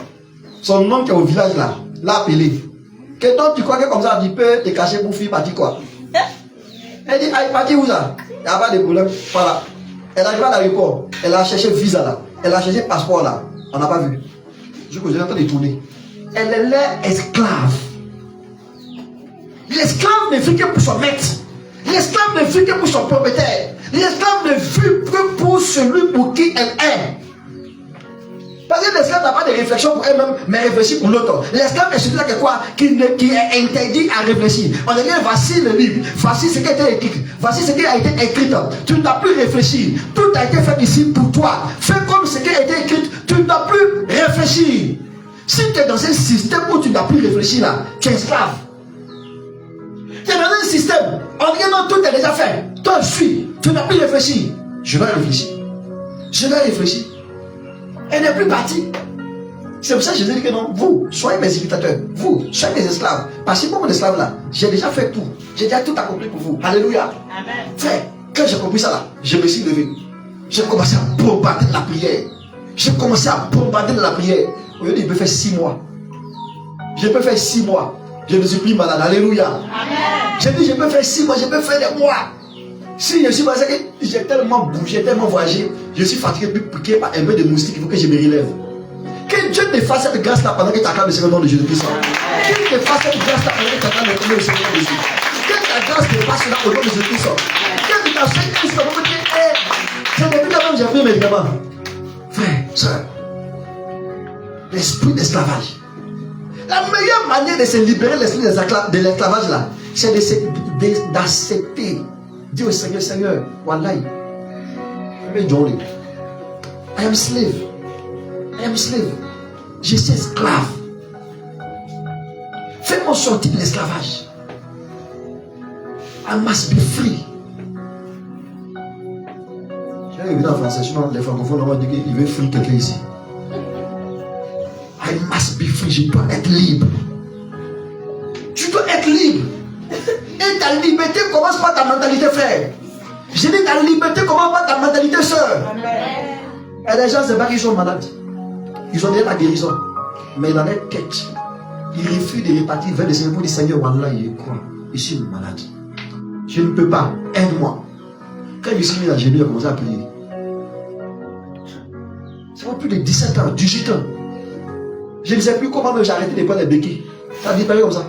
Son nom qui est au village là, l'a appelé. Que donc tu crois que comme ça, tu peux te cacher pour fuir, partir quoi? Elle dit, ah, parti où ça? Il n'y a pas de problème. Voilà. Elle arrive à l'aéroport. Elle a cherché visa là. Elle a cherché passeport là. On n'a pas vu. Je vous ai en train de tourner. Elle est leur esclave. L'esclave ne vit que pour son maître. L'esclave ne vit que pour son propriétaire. L'esclave ne vit que pour celui pour qui elle est. Parce que l'esclave n'a pas de réflexion pour elle-même, mais réfléchit pour l'autre. L'esclave est celui-là qui est interdit à réfléchir. On dit, voici le livre, voici ce qui a été écrit, voici ce qui a été écrit. Tu ne dois plus réfléchir. Tout a été fait ici pour toi. Fais comme ce qui a été écrit, tu ne dois plus réfléchir. Si tu es dans un système où tu ne dois plus réfléchir là, tu es esclave. Tu es dans un système, en regardant tout est déjà fait. Toi, je suis, tu ne dois plus réfléchir. Je vais réfléchir. Je vais réfléchir. Elle n'est plus partie. C'est pour ça que je dis que non, vous, soyez mes imitateurs. Vous, soyez mes esclaves. Parce que moi, mon esclave là, j'ai déjà fait tout. J'ai déjà tout accompli pour vous. Alléluia. Amen. Frère, quand j'ai compris ça là, je me suis levé. J'ai commencé à bombarder la prière. J'ai commencé à bombarder la prière. Aujourd'hui, je peux faire 6 mois. Je peux faire 6 mois. Je ne suis plus malade. Alléluia. Amen. J'ai dit, je peux faire 6 mois, je peux faire des mois. Si je suis passé que j'ai tellement bougé, tellement voyagé, je suis fatigué, puis piqué par un peu de moustique, il faut que je me relève. Que Dieu te fasse cette grâce-là pendant que tu acclames le Seigneur au nom de Jésus-Christ. Que Dieu te fasse cette grâce-là pendant que tu acclames le Seigneur de Jésus. Que ta grâce te passe là au nom de Jésus-Christ. Que tu t'enseignes Christ au nom de Jésus. C'est depuis quand même j'ai pris mes médicaments. Frère, soeur, l'esprit d'esclavage. La meilleure manière de se libérer l'esprit de l'esclavage là, c'est d'accepter. Dis au Seigneur, Seigneur, Wallahi, I am slave. I am slave. Je suis esclave. Fais-moi sortir de l'esclavage. I must be free. J'ai écouté en français, sinon les francophones vont dire qu'il veut free quelqu'un ici. I must be free. Je dois être libre. Tu dois être libre. Et ta liberté commence par ta mentalité, frère. Je dis ta liberté commence par ta mentalité, soeur. Et les gens, c'est pas qu'ils sont malades. Ils ont déjà la guérison. Mais dans leur tête, ils refusent de repartir vers le Seigneur pour dire, Seigneur, Wallah, il croit. Je suis malade. Je ne peux pas. Aide-moi. Quand je suis mis à genoux, il a commencé à prier. Ça fait plus de 17 ans, 18 ans. Je ne sais plus comment j'ai arrêté de prendre les béquilles. Ça a disparu comme ça.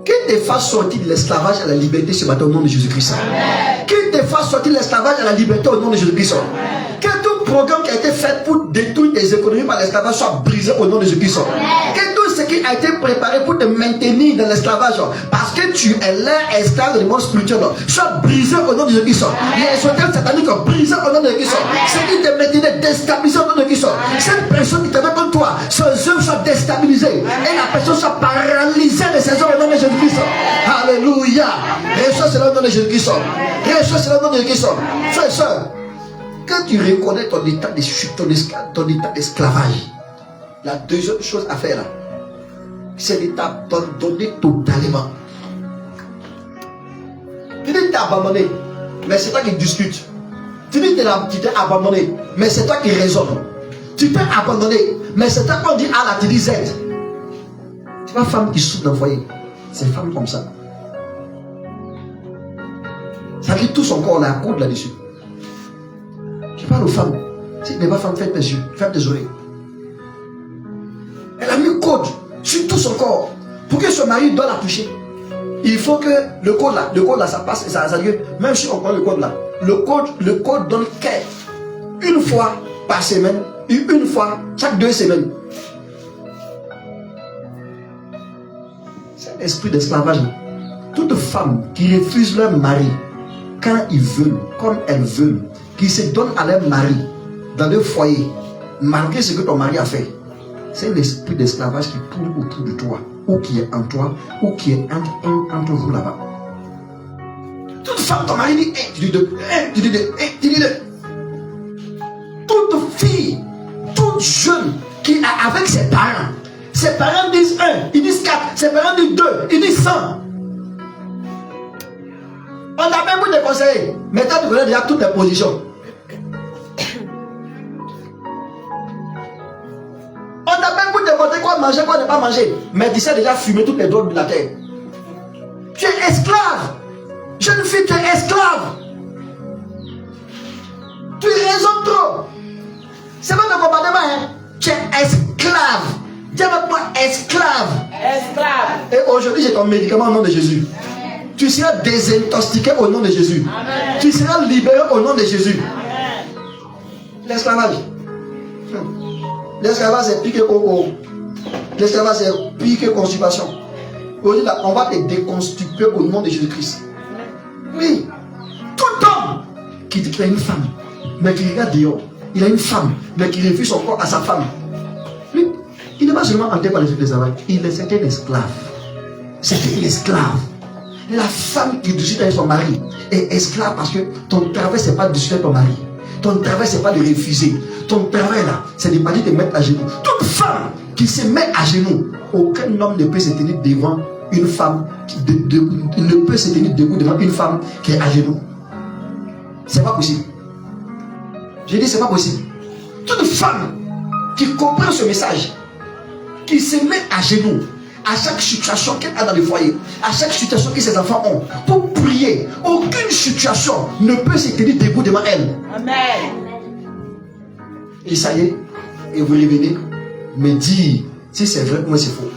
Qu'il te fasse sortir de l'esclavage à la liberté ce matin au nom de Jésus-Christ. Qu'il te fasse sortir de l'esclavage à la liberté au nom de Jésus-Christ. Que tout programme qui a été fait pour détruire tes économies par l'esclavage soit brisé au nom de Jésus-Christ. Que tout ce qui a été préparé pour te maintenir dans l'esclavage, parce que tu es l'esclave du monde spirituel, soit brisé au nom de Jésus-Christ. Les hôtels sataniques brisés au nom de Jésus-Christ. Ce qui te maintenait déstabilisé au nom de Jésus-Christ. Cette personne qui te met contre toi, ses œuvres soient déstabilisées et la personne soit paralysée de ses œuvres au nom de Jésus-Christ. Alléluia. Reçois cela au nom de Jésus-Christ. Reçois cela au nom de Jésus-Christ. Frère et soeur, quand tu reconnais ton état d'esclavage, la deuxième chose à faire là, c'est de t'abandonner totalement. Tu dis que tu t'es abandonné, mais c'est toi qui discutes. Tu dis que tu t'es abandonné, mais c'est toi qui raisonne. Tu t'es abandonné, mais c'est toi qu'on dit A là, tu dis Z. C'est pas femme qui souffre dans le foyer, c'est femme comme ça. Ça dit tout son corps, on a un coude là-dessus. Je parle aux femmes. Si tu n'es pas femme, ferme tes yeux, ferme tes oreilles. Elle a mis un code sur tout son corps. Pour que son mari doit la toucher, il faut que le code là, ça passe, ça lieu. Même si on prend le code là, le code donne une fois par semaine, une fois chaque 2 semaines. C'est l'esprit d'esclavage. Toute femme qui refuse leur mari quand ils veulent, comme elles veulent, qui se donnent à leur mari dans leur foyer, malgré ce que ton mari a fait, c'est l'esprit d'esclavage qui tourne autour de toi. ou qui est en toi, ou qui est entre vous là-bas. Toute femme, ton mari dit 1, tu dis 2, 1, tu dis 2, 1, tu dis 2. Toute fille, toute jeune qui est avec ses parents disent 1, ils disent 4, ses parents disent 2, ils disent 100. On a même beaucoup de conseils. Maintenant, tu connais déjà toutes les positions. On a même beaucoup de conseils quoi manger, quoi ne pas manger. Mais tu sais déjà fumer toutes les drogues de la terre. Tu es esclave. Jeune fille, tu es esclave. Tu raisonnes trop. C'est pas de comportement, hein. Tu es esclave. Dis avec moi, esclave. Esclave. Et aujourd'hui, j'ai ton médicament au nom de Jésus. Tu seras désintoxiqué au nom de Jésus. Amen. Tu seras libéré au nom de Jésus. Amen. L'esclavage. L'esclavage, c'est pire que coco. L'esclavage, c'est pire que constipation. Aujourd'hui, on va te déconstiper au nom de Jésus-Christ. Oui. Tout homme qui dit qu'il a une femme, mais qui regarde dehors, il a une femme, mais qui refuse son corps à sa femme. Lui, il n'est pas seulement hanté par les yeux de travail, c'était un esclave. C'était un esclave. La femme qui discute avec son mari est esclave parce que ton travail, ce n'est pas de discuter avec ton mari. Ton travail, ce n'est pas de refuser. Ton travail, là, c'est de ne pas dire de mettre à genoux. Toute femme qui se met à genoux, aucun homme ne peut se tenir devant une femme, il ne peut se tenir debout devant une femme qui est à genoux. C'est pas possible. J'ai dit, c'est pas possible. Toute femme qui comprend ce message, qui se met à genoux, à chaque situation qu'elle a dans le foyer, à chaque situation que ses enfants ont, pour prier, aucune situation ne peut se tenir debout devant elle. Amen. Et ça y est, et vous revenez me dire si c'est vrai ou c'est faux.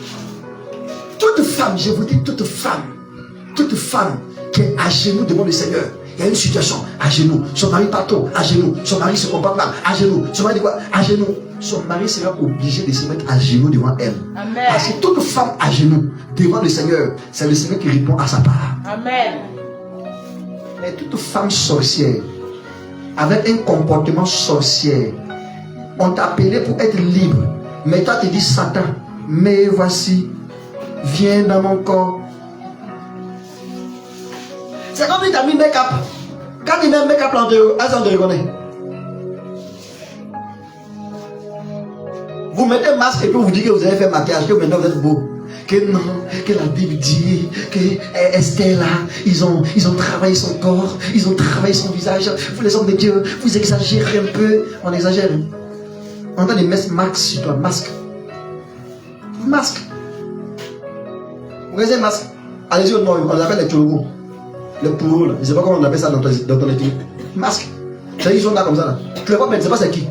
Toute femme, je vous dis, toute femme qui est à genoux devant le Seigneur, il y a une situation, à genoux, son mari partout, à genoux, son mari se comporte mal, à genoux, son mari dit quoi, à genoux, son mari sera obligé de se mettre à genoux devant elle. Amen. Parce que toute femme à genoux devant le Seigneur, c'est le Seigneur qui répond à sa part. Amen. Mais toute femme sorcière, avec un comportement sorcier, on t'a appelé pour être libre, mais toi tu dis Satan, mais voici, viens dans mon corps. C'est comme si tu as mis make-up. Quand tu mets make-up, on te reconnaît. Vous mettez un masque et puis vous dites que vous avez fait maquillage, que maintenant vous êtes beau. Que non, que la Bible dit, que Esther là, ils ont travaillé son corps, ils ont travaillé son visage. Vous les hommes de Dieu, vous exagérez un peu. On exagère. On a des masques sur toi, masque. Masque. Vous voyez un masque? Allez-y au nord, on l'appelle les tchologo. Les pourous là. Je ne sais pas comment on appelle ça dans ton équipe. Masque. C'est ils sont là comme ça là. Tu le vois, mais tu ne sais pas c'est qui.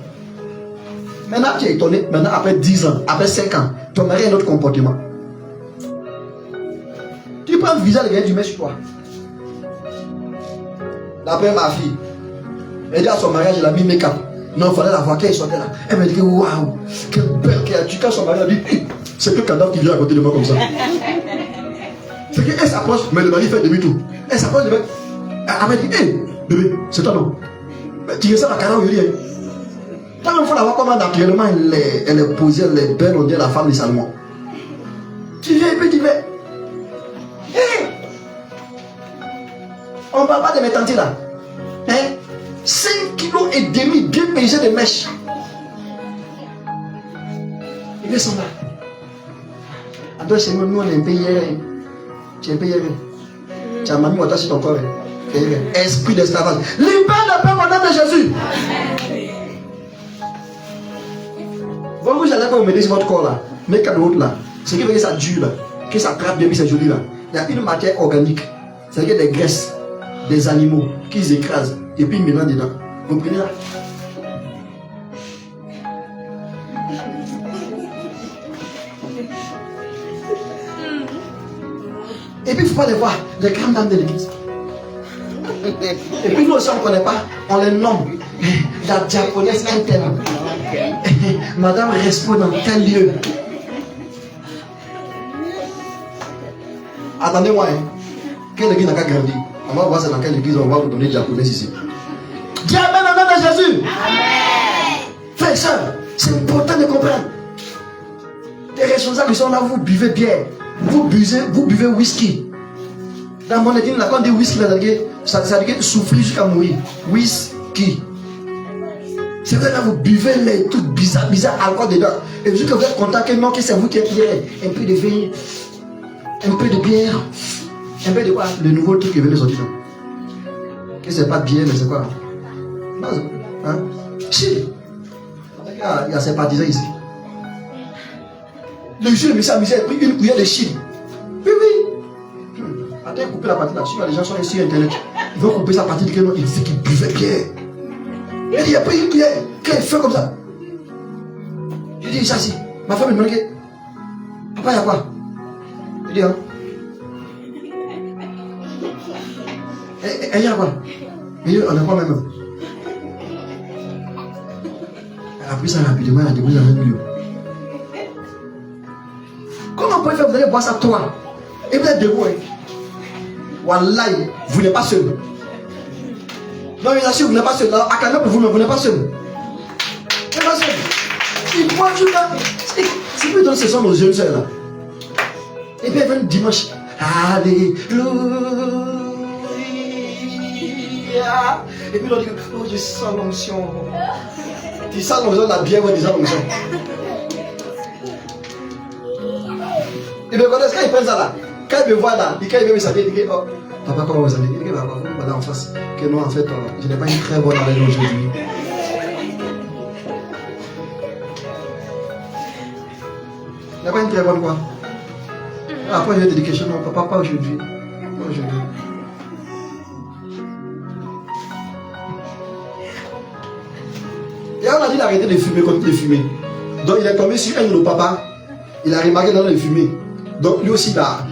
Maintenant tu es étonné, maintenant après 10 ans, après 5 ans, ton mari a un autre comportement. Tu prends le visage et tu mets sur toi. D'après ma fille, elle dit à son mariage, elle a mis make-up. Non, il fallait la voir qu'elle sortait là. Elle m'a dit waouh, quelle belle qu'elle a tué. Quand son mari a dit, c'est que le cadavre qui vient à côté de moi comme ça. C'est qu'elle s'approche, mais le mari fait demi-tour. Elle s'approche de moi. Elle m'a dit, hé, bébé, c'est toi non? Tu es ça la carrière aujourd'hui. Quand il faut la voir comment naturellement elle est posée, elle est belle, on dirait la femme de Salomon. Tu viens et puis tu fais. Hé! On ne parle pas de mes tantes là. Hein? 5,5 kg bien pesé de mèches. Ils sont là. Attends, c'est nous, on est un peu hier. Tu es un peu hier. Tu as mamie, on t'a sur ton corps. Esprit d'esclavage. Libère le peuple au nom de Jésus. Vous n'allez pas vous mettre sur votre corps là. Mais qu'à l'autre là. Ce qui veut dire que ça dure là. Que ça trappe bien, puis c'est joli là. Il y a une matière organique. C'est-à-dire des graisses des animaux qu'ils écrasent et puis ils mélangent dedans. Vous comprenez là? Et puis il ne faut pas les voir, les grandes dames de l'église. Et puis nous aussi on ne connaît pas, on les nomme. La diaconesse interne. Madame Respo dans tel lieu. Attendez-moi, hein. Quelle église n'a qu'à grandir? On va voir c'est dans quelle église on va vous donner diaconesse ici. Dis amen au nom de Jésus. Amen. Frères et sœurs, c'est important de comprendre. Les responsables qui sont là, vous buvez bien. vous buvez whisky. Dans mon église, quand on dit whisky, ça veut dire souffrir jusqu'à mourir. Whisky. C'est vrai, là, vous buvez les trucs bizarres, alcool dedans. Et vu que vous êtes content que non, que c'est vous qui êtes un peu de vin, un peu de bière, un peu de quoi? Le nouveau truc qui est venu sortir. Que c'est pas de bière, mais c'est quoi? Non, hein? Si. Il y a ses partisans ici. Le jour, le monsieur a pris une cuillère de chili. Oui, oui. Attends, couper la partie là. Si les gens sont sur internet, ils vont couper sa partie de qu'il dit qu'il buvait bien. Il a pris une cuillère, quand il fait comme ça. Je dis, ça si. Ma femme me demande, papa, il y a quoi? Je dis, hein? Il y a quoi? Il dit, on a quoi même? Elle a pris ça rapidement, elle a déposé dans le milieu. Comment vous pouvez faire? Vous allez boire ça toi. Et vous êtes debout. Wallahi, vous n'êtes pas seul. Non, mais assure, vous n'êtes pas seul. À Canada, vous n'êtes pas seul. Vous n'êtes pas seul. Il boit tout là. C'est plus dans ce sont nos jeunes sœurs là. Et puis, elle vient dimanche. Alléluia. Et puis, on dit, oh, je sens l'onction. Tu sens l'onction de la bière ou déjà l'onction. Et bien, quand il prend ça là, quand il me voit là, quand il veut me saluer, il dit, oh, papa, comment vous allez? Il dit, papa, voilà en face. Que non, en fait, je n'ai pas une très bonne haleine aujourd'hui. Je n'ai pas une très bonne quoi? Après, je vais te dire quelque chose, non, papa, pas aujourd'hui. Pas aujourd'hui. Et on a dit d'arrêter de fumer comme il fumer. Donc, il est tombé sur un de nos papas. Il a remarqué dans le fumer. Donc lui aussi là.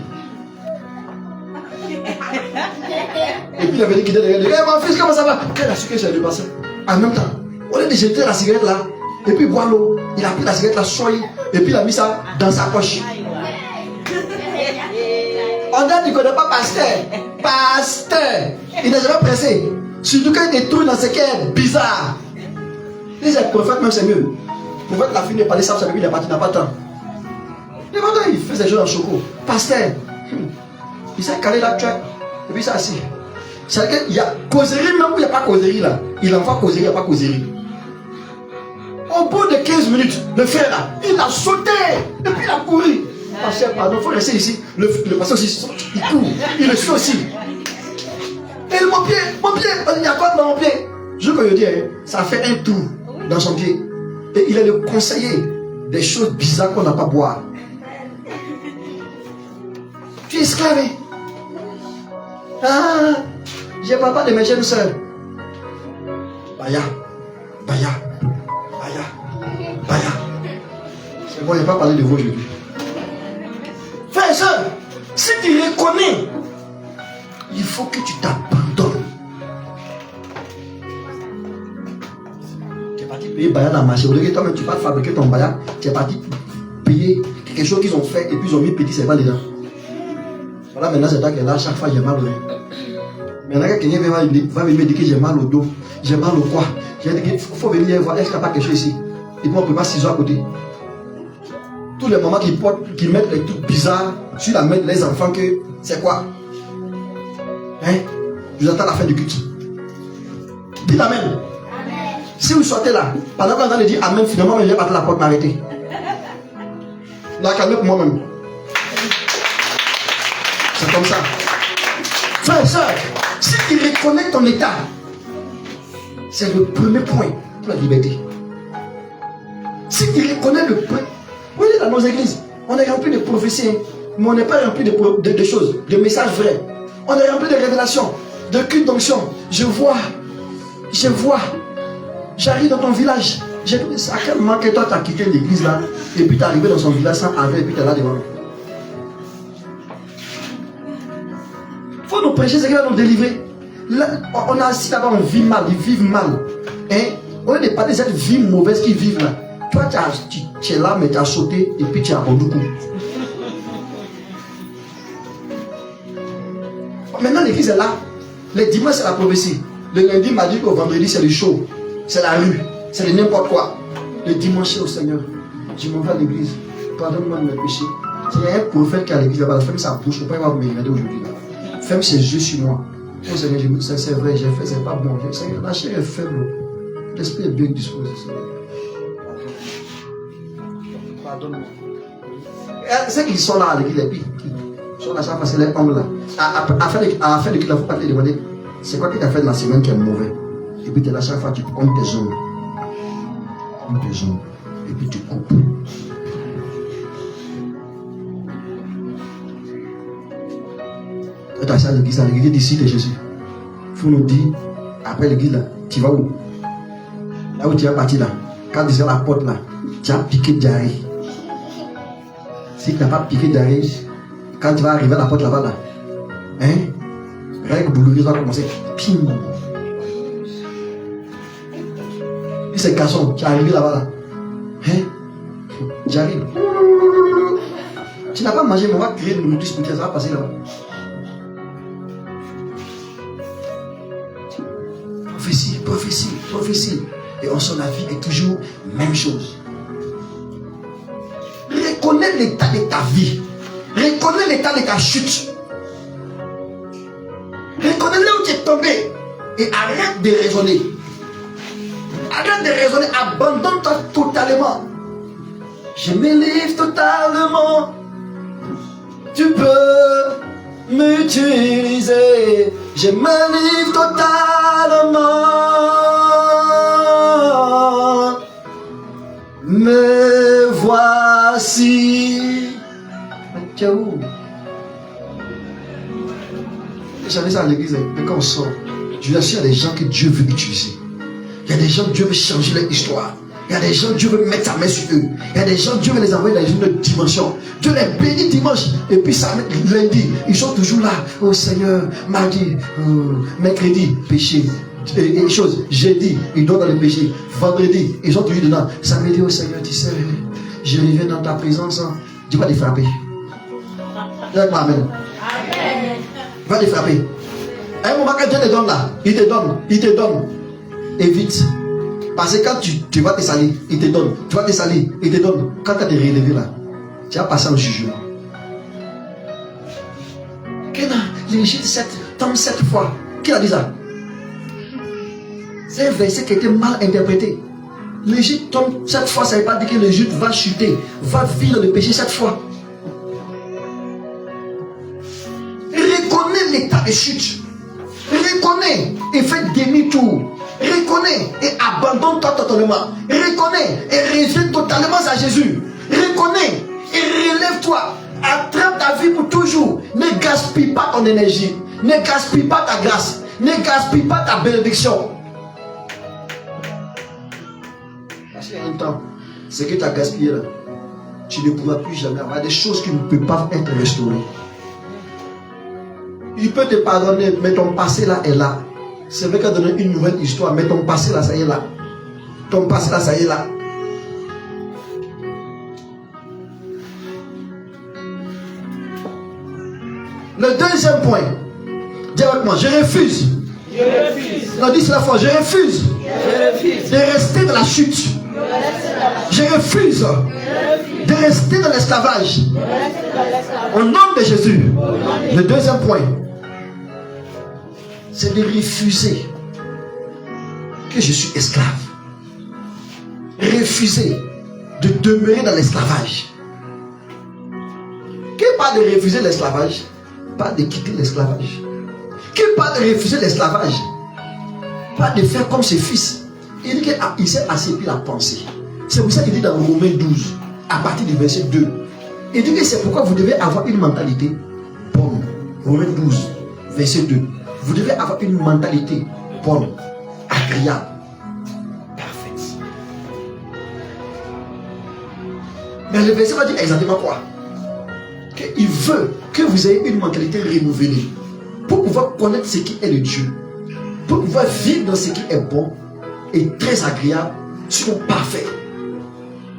Et puis il avait dit qu'il était derrière. Mon fils, comment ça va? Quel a su que j'ai dû passer? En même temps, au lieu de jeter la cigarette là, et puis boire l'eau, il a pris la cigarette là, soigné, et puis il a mis ça dans sa poche. On dit qu'il ne connaît pas pasteur. Pasteur. Il n'est jamais pressé. Surtout quand il détruit dans ce cœur bizarre. Les prophètes même c'est mieux. Le prophète la fille n'est pas les sables, ça veut dire qu'il n'a pas de temps. Il fait ses choses en choco. Pasteur, il s'est calé la traite. Et puis il s'est assis. C'est-à-dire qu'il y a causerie, même où il n'y a pas causerie là. Il envoie causerie, il n'y a pas causerie. Au bout de 15 minutes, le frère là, il a sauté. Et puis il a couru. Pasteur, pardon, il faut rester ici. Le pasteur aussi, il court. Il le suit aussi. Et mon pied, il y a quoi dans mon pied? Je veux que je dise, ça fait un tour dans son pied. Et il est le conseiller des choses bizarres qu'on n'a pas à boire. Tu es esclave. Ah, je ne parle pas de mes jeunes soeurs. Baya. C'est bon, je n'ai pas parlé de vous aujourd'hui. Frère et soeur, si tu reconnais, il faut que tu t'abandonnes. Tu es parti payer Baya dans le marché. Au lieu que toi-même tu vas fabriquer ton Baya, tu es parti payer quelque chose qu'ils ont fait et puis ils ont mis petit serpent dedans. Voilà, maintenant c'est toi qui est là, chaque fois j'ai mal au dos. Maintenant que quelqu'un va me dire que j'ai mal au dos, j'ai mal au quoi. J'ai dit qu'il faut venir voir, est-ce qu'il n'y a pas quelque chose ici? Et puis on prépare 6 heures à côté. Tous les mamans qui mettent les trucs bizarres sur la main des enfants, que c'est quoi? Hein? Je vous attends à la fin du culte. Dites Amen. Amen. Si vous sortez là, pendant qu'on est en train de dire Amen, finalement, je vais partir à la porte m'arrêter. Non, calmez pour moi-même. C'est comme ça. Frère et soeur, si tu reconnais ton état, c'est le premier point pour la liberté. Si tu reconnais le point, vous voyez dans nos églises, on est rempli de prophéties, mais on n'est pas rempli de choses, de messages vrais. On est rempli de révélations, de cultes d'onction. Je vois, j'arrive dans ton village. À quel moment que toi tu as quitté l'église là, et puis tu es arrivé dans son village sans avec, et puis tu es là devant. Il faut nous prêcher ce qui va nous délivrer. Là, on a assis là-bas, on vit mal, ils vivent mal. Hein? On n'est pas des êtres vie mauvaise qui vivent là. Toi, tu es là, mais tu as sauté et puis tu as rendu coup. Maintenant, l'église est là. Les dimanches, c'est la prophétie. Le lundi, mardi, au vendredi, c'est le show. C'est la rue. C'est le n'importe quoi. Le dimanche, c'est au Seigneur. Je m'en vais à l'église. Pardonne-moi de mes péchés. Il y a un prophète qui a l'église là-bas, ferme sa bouche, il ne peut pas me regarder aujourd'hui. Ferme ses yeux sur moi. Oh Seigneur, c'est vrai, j'ai fait, c'est pas bon. Seigneur, la chair est faible. L'esprit est bien disposé. Pardonne-moi. C'est qu'ils sont là à l'église, ils sont là chaque fois, c'est les hommes là. Afin de qu'il ne faut pas te demander, c'est quoi que tu as fait de la semaine qui est mauvais. Et puis tu es là chaque fois, tu comptes tes ongles. Et puis tu coupes. Tu as ça à l'église d'ici de Jésus. Il faut nous dire, après l'église là, tu vas où? Là où tu vas partir là, quand tu es à la porte là, tu as piqué diarrhée. Si tu n'as pas piqué diarrhée, quand tu vas arriver à la porte là-bas là, hein, règle douloureuse va commencer. Pim. Et c'est garçon, tu es arrivé là-bas là, hein, j'arrive. Tu n'as pas mangé, mais on va créer une nourriture spirituelle, ça va passer là-bas. Prophétie. Et en son avis est toujours même chose. Reconnais l'état de ta vie. Reconnais l'état de ta chute. Reconnais là où tu es tombé. Et arrête de raisonner. Abandonne-toi totalement. Je m'élève totalement. Tu peux m'utiliser. Je m'élève totalement. Me voici. Tu es où? J'allais ça à l'église, mais quand on sort, je vous assure, il y a des gens que Dieu veut utiliser. Il y a des gens que Dieu veut changer leur histoire. Il y a des gens que Dieu veut mettre sa main sur eux. Il y a des gens que Dieu veut les envoyer dans une autre dimension. Dieu les bénit dimanche. Et puis ça, lundi, ils sont toujours là. Oh Seigneur, mardi, mercredi, péché. Et chose, jeudi, ils donnent dans le péché. Vendredi, ils sont toujours dedans. Samedi, oh Seigneur, tu sais, je reviens dans ta présence. Dieu va les frapper. Dis-moi Amen. Va les frapper. À un moment, quand Dieu te donne là, il te donne. Et vite. Parce que quand tu vas te salir, il te donne. Tu vas te salir, il te donne. Quand tu as te relevé là, tu vas passer en jugement. L'Égypte tombe 7 fois. Qui a dit ça? C'est un verset qui a été mal interprété. L'Égypte tombe 7 fois, ça ne veut pas dire que l'Égypte va chuter, va vivre le péché 7 fois. Reconnais l'état de chute. Reconnais et fais demi-tour. Reconnais et abandonne-toi totalement. Reconnais et reviens totalement à Jésus. Reconnais et relève-toi. Attrape ta vie pour toujours. Ne gaspille pas ton énergie. Ne gaspille pas ta grâce. Ne gaspille pas ta bénédiction. Parce qu'il y a un temps, ce que tu as gaspillé là, tu ne pourras plus jamais avoir des choses qui ne peuvent pas être restaurées. Il peut te pardonner, mais ton passé là est là. C'est vrai qu'il a donné une nouvelle histoire, mais ton passé là, ça y est là. Ton passé là, ça y est là. Le deuxième point, dis avec moi, je refuse. Non, dis la fois, je refuse de rester dans la chute. Je refuse de rester dans l'esclavage. Au nom de Jésus. Le deuxième point, c'est de refuser que je suis esclave. Refuser de demeurer dans l'esclavage. Qui parle de refuser l'esclavage? Pas de quitter l'esclavage. Qui parle de refuser l'esclavage? Pas de faire comme ses fils. Il dit qu'il s'est asservi la pensée. C'est pour ça qu'il dit dans Romains 12, à partir du verset 2. Il dit que c'est pourquoi vous devez avoir une mentalité bonne. Romains 12, verset 2. Vous devez avoir une mentalité bonne, agréable, parfaite. Mais le verset va dire exactement quoi? Qu'il veut que vous ayez une mentalité renouvelée pour pouvoir connaître ce qui est de Dieu, pour pouvoir vivre dans ce qui est bon et très agréable, sinon parfait.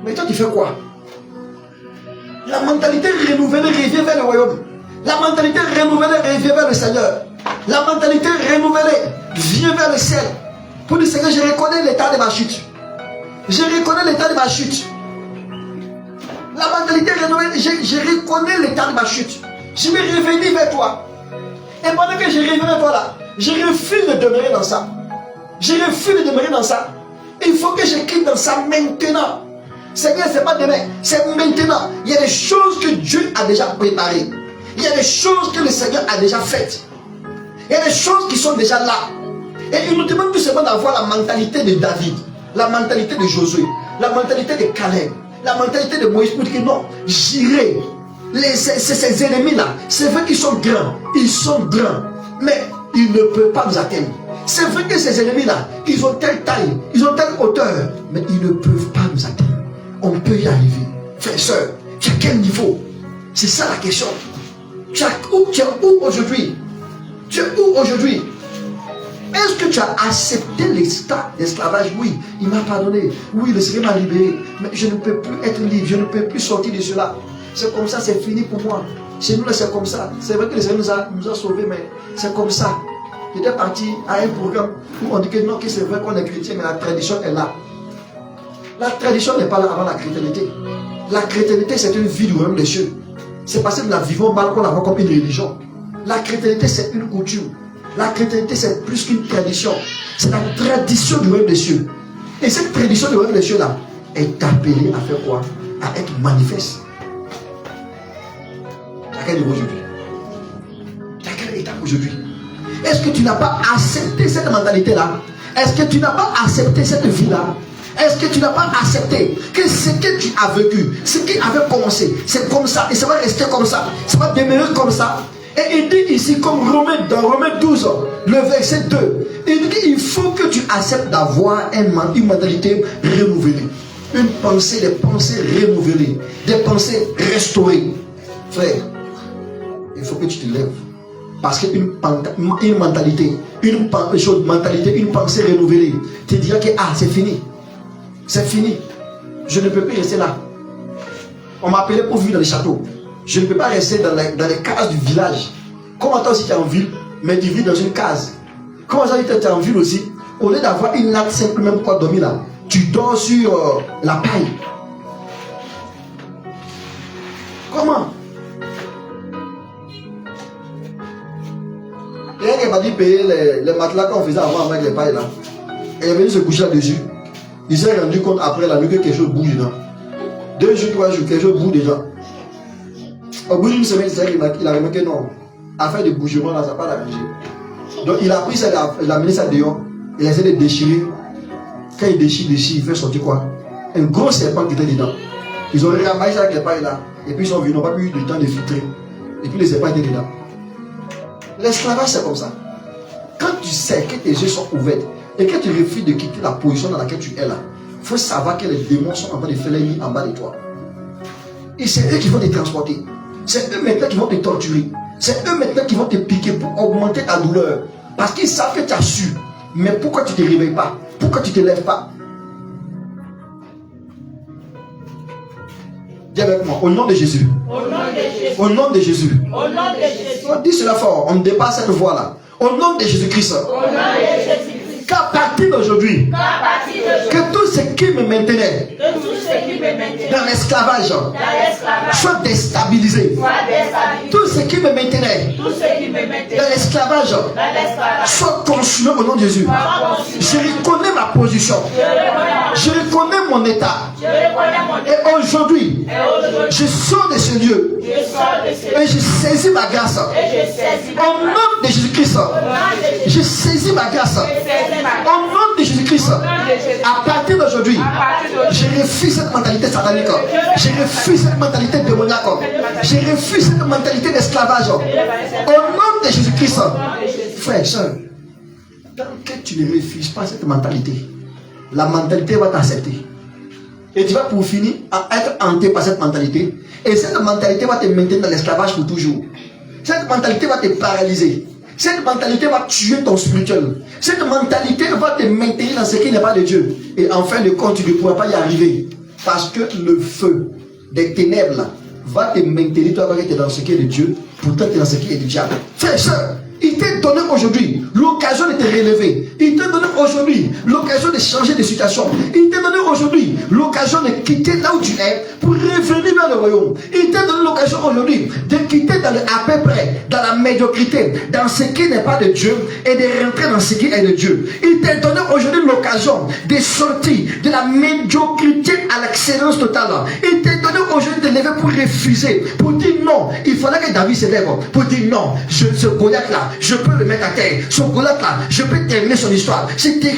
Mais toi tu fais quoi? La mentalité renouvelée revient vers le royaume. La mentalité renouvelée revient vers le Seigneur. La mentalité renouvelée vient vers le ciel. Pour dire Seigneur, je reconnais l'état de ma chute. Je reconnais l'état de ma chute. La mentalité rénovée, je reconnais l'état de ma chute. Je vais revenir vers toi. Et pendant que je reviens vers toi là, je refuse de demeurer dans ça. Je refuse de demeurer dans ça. Il faut que je quitte dans ça maintenant. Seigneur, ce n'est pas demain, c'est maintenant. Il y a des choses que Dieu a déjà préparées. Il y a des choses que le Seigneur a déjà faites. Il y a des choses qui sont déjà là. Et il nous demande tout simplement d'avoir la mentalité de David, la mentalité de Josué, la mentalité de Caleb, la mentalité de Moïse pour dire que non, j'irai. Ces ennemis-là, c'est vrai qu'ils sont grands, mais ils ne peuvent pas nous atteindre. C'est vrai que ces ennemis-là, ils ont telle taille, ils ont telle hauteur, mais ils ne peuvent pas nous atteindre. On peut y arriver. Frère et soeur, tu es à quel niveau? C'est ça la question. Tu es où aujourd'hui? Tu es où aujourd'hui? Est-ce que tu as accepté l'état d'esclavage? Oui, il m'a pardonné. Oui, le Seigneur m'a libéré. Mais je ne peux plus être libre. Je ne peux plus sortir de cela. C'est comme ça, c'est fini pour moi. Chez nous, là, c'est comme ça. C'est vrai que le Seigneur nous a sauvés, mais c'est comme ça. J'étais parti à un programme où on dit que non, que c'est vrai qu'on est chrétien, mais la tradition est là. La tradition n'est pas là avant la chrétienté. La chrétienté, c'est une vie du royaume des cieux. C'est parce que nous la vivons mal qu'on la voit comme une religion. La chrétienté, c'est une coutume. La chrétienté, c'est plus qu'une tradition. C'est la tradition du royaume des cieux. Et cette tradition du royaume des cieux là est appelée à faire quoi? À être manifeste. À quel niveau aujourd'hui? À quel état aujourd'hui? Est-ce que tu n'as pas accepté cette mentalité là? Est-ce que tu n'as pas accepté cette vie là? Est-ce que tu n'as pas accepté que ce que tu as vécu, ce qui avait commencé, c'est comme ça et ça va rester comme ça, ça va demeurer comme ça? Et il dit ici, comme dans Romains 12, le verset 2, il dit qu'il faut que tu acceptes d'avoir une mentalité renouvelée, une pensée, des pensées renouvelées, des pensées restaurées. Frère, il faut que tu te lèves. Parce qu'une mentalité, une pensée renouvelée, te dira que c'est fini. C'est fini. Je ne peux plus rester là. On m'a appelé pour vivre dans les châteaux. Je ne peux pas rester dans les cases du village. Comment toi aussi tu es en ville, mais tu vis dans une case? Comment ça tu es en ville aussi? Au lieu d'avoir une natte simple, même pour dormir là, tu dors sur la paille. Comment? Quelqu'un qui m'a dit payer les matelas qu'on faisait avant avec les pailles là. Et il est venu se coucher là-dessus. Il s'est rendu compte après la nuit que quelque chose bouge dedans. 2 jours, 3 jours, quelque chose bouge déjà. Au bout d'une semaine, il a remarqué non. Affaire de bougement là, ça n'a pas d'arranger. Donc il a pris ça, il a mis ça dehors. Il a essayé de déchirer. Quand il déchire, il fait sortir quoi? Un gros serpent qui était dedans. Ils ont ramassé ça avec les pailles là. Et puis ils sont venus, ils n'ont pas eu le temps de filtrer. Et puis les serpents étaient dedans. L'esclavage c'est comme ça. Quand tu sais que tes yeux sont ouverts et que tu refuses de quitter la position dans laquelle tu es là, il faut savoir que les démons sont en train de faire les lits en bas de toi. Et c'est eux qui vont te transporter. C'est eux maintenant qui vont te torturer. C'est eux maintenant qui vont te piquer pour augmenter ta douleur. Parce qu'ils savent que tu as su. Mais pourquoi tu ne te réveilles pas? Pourquoi tu ne te lèves pas? Dis avec moi, au nom de Jésus. Au nom de Jésus. Au nom de Jésus. Au nom de Jésus. On dit cela fort, on dépasse cette voie-là. Au nom de Jésus-Christ. Au nom de Jésus. Qu'à partir d'aujourd'hui, que tout ce qui me maintenait dans l'esclavage soit déstabilisé. Tout ce qui me maintenait dans l'esclavage soit consumé au nom de Jésus. Je reconnais ma position. Je reconnais mon état. Et aujourd'hui, je sors de ce lieu et je saisis ma grâce. Au nom de Jésus-Christ, je saisis ma grâce. Au nom de Jésus-Christ, à partir d'aujourd'hui, je refuse cette mentalité satanique. Je refuse cette mentalité démoniaque. Je refuse cette mentalité d'esclavage. Au nom de Jésus-Christ, frère, soeur, tant que tu ne refuses pas cette mentalité, la mentalité va t'accepter. Et tu vas pour finir à être hanté par cette mentalité. Et cette mentalité va te maintenir dans l'esclavage pour toujours. Cette mentalité va te paralyser. Cette mentalité va tuer ton spirituel. Cette mentalité va te maintenir dans ce qui n'est pas de Dieu. Et en fin de compte, tu ne pourras pas y arriver. Parce que le feu des ténèbres va te maintenir. Toi, tu es dans ce qui est de Dieu. Pourtant, tu es dans ce qui est du diable. Frère, soeur, Il t'a donné aujourd'hui l'occasion de te relever. Il t'a donné aujourd'hui l'occasion de changer de situation. Il t'a donné aujourd'hui l'occasion de quitter là où tu es pour revenir vers le royaume. Il t'a donné l'occasion aujourd'hui de quitter dans le à peu près, dans la médiocrité, dans ce qui n'est pas de Dieu et de rentrer dans ce qui est de Dieu. Il t'a donné aujourd'hui l'occasion de sortir de la médiocrité à l'excellence totale. Il t'a donné aujourd'hui de lever pour refuser, pour dire non. Il fallait que David se lève pour dire non. Ce Goliath là, je peux le mettre à terre. Ce Goliath là, je peux terminer son histoire. C'était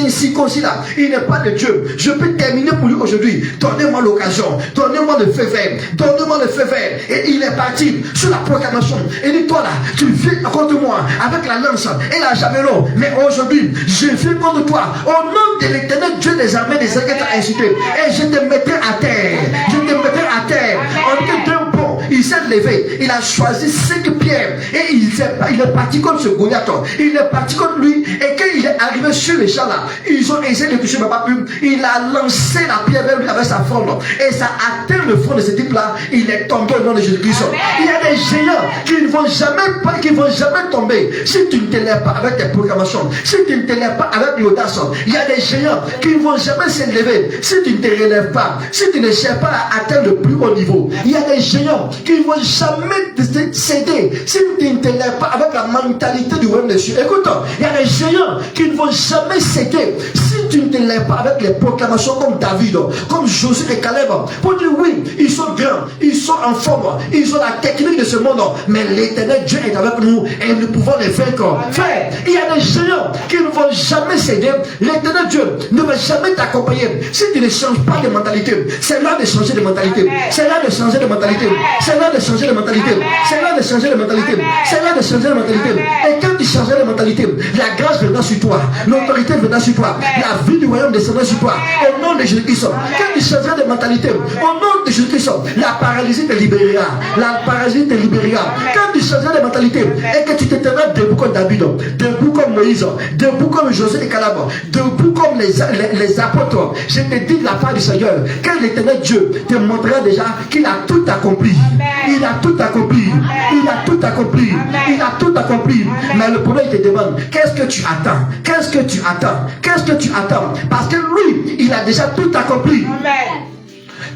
ainsi concis là. Il n'est pas de Dieu. Je peux terminer pour lui aujourd'hui. Donnez-moi l'occasion. Donnez-moi le feu vert. Donnez-moi le feu vert. Et il est parti sur la proclamation. Et dit, toi là, tu viens contre moi avec la lance et la javelot. Mais aujourd'hui, je viens contre toi. Au nom de l'éternel Dieu des armées des airs qui t'a incité. Et je te mettrai à terre. Je te mettrai à terre. En deux ponts, il s'est levé. Il a choisi 5 pierres. Et il est parti contre ce Goliath. Il est parti contre lui. Et quand il est arrivé sur les champs là, ils ont essayé de toucher, mais pas pu. Il a lancé la pierre vers lui avec sa fronde. Et ça a atteint le front de ce type là. Il est tombé au nom de Jésus-Christ. Il y a des géants qui ne vont jamais tomber si tu ne te lèves pas avec tes proclamations. Si tu ne te lèves pas avec l'audace. Il y a des géants qui ne vont jamais se lever si tu ne te relèves pas. Si tu ne cherches pas à atteindre le plus haut niveau. Il y a des géants qui ne vont jamais céder si tu ne te lèves pas avec la mentalité du royaume des cieux. Écoute, il y a des géants qui ne vont jamais céder si tu ne te lèves pas avec les proclamations comme David, comme Josué et Caleb, pour dire oui, ils sont grands, ils sont en forme, ils ont la technique de ce monde, mais l'éternel Dieu est avec nous et nous pouvons les vaincre. Frère, il y a des géants qui ne vont jamais céder. L'éternel Dieu ne va jamais t'accompagner si tu ne changes pas de mentalité. C'est là de changer de mentalité. C'est là de changer de mentalité. C'est là de changer de mentalité. C'est là de changer de mentalité. C'est là de changer de mentalité. Et quand tu changes de mentalité, la grâce viendra sur toi, l'autorité viendra sur toi, la vie du royaume descendra sur toi. Au nom de Jésus-Christ, quand tu changeras de mentalité, au nom de Jésus-Christ, la paralysie te libérera. La paralysie te libérera. Quand tu changeras de mentalité et que tu te tiendras debout comme David, debout comme Moïse, debout comme Josué et Caleb, debout comme les apôtres, je te dis de la part du Seigneur, quand l'éternel Dieu te montrera déjà qu'il a tout accompli. Il a tout accompli. Il a tout accompli. Il a tout accompli. Mais le problème, il te demande, qu'est-ce que tu attends? Qu'est-ce que tu attends? Qu'est-ce que tu attends? Parce que lui, il a déjà tout accompli. Amen.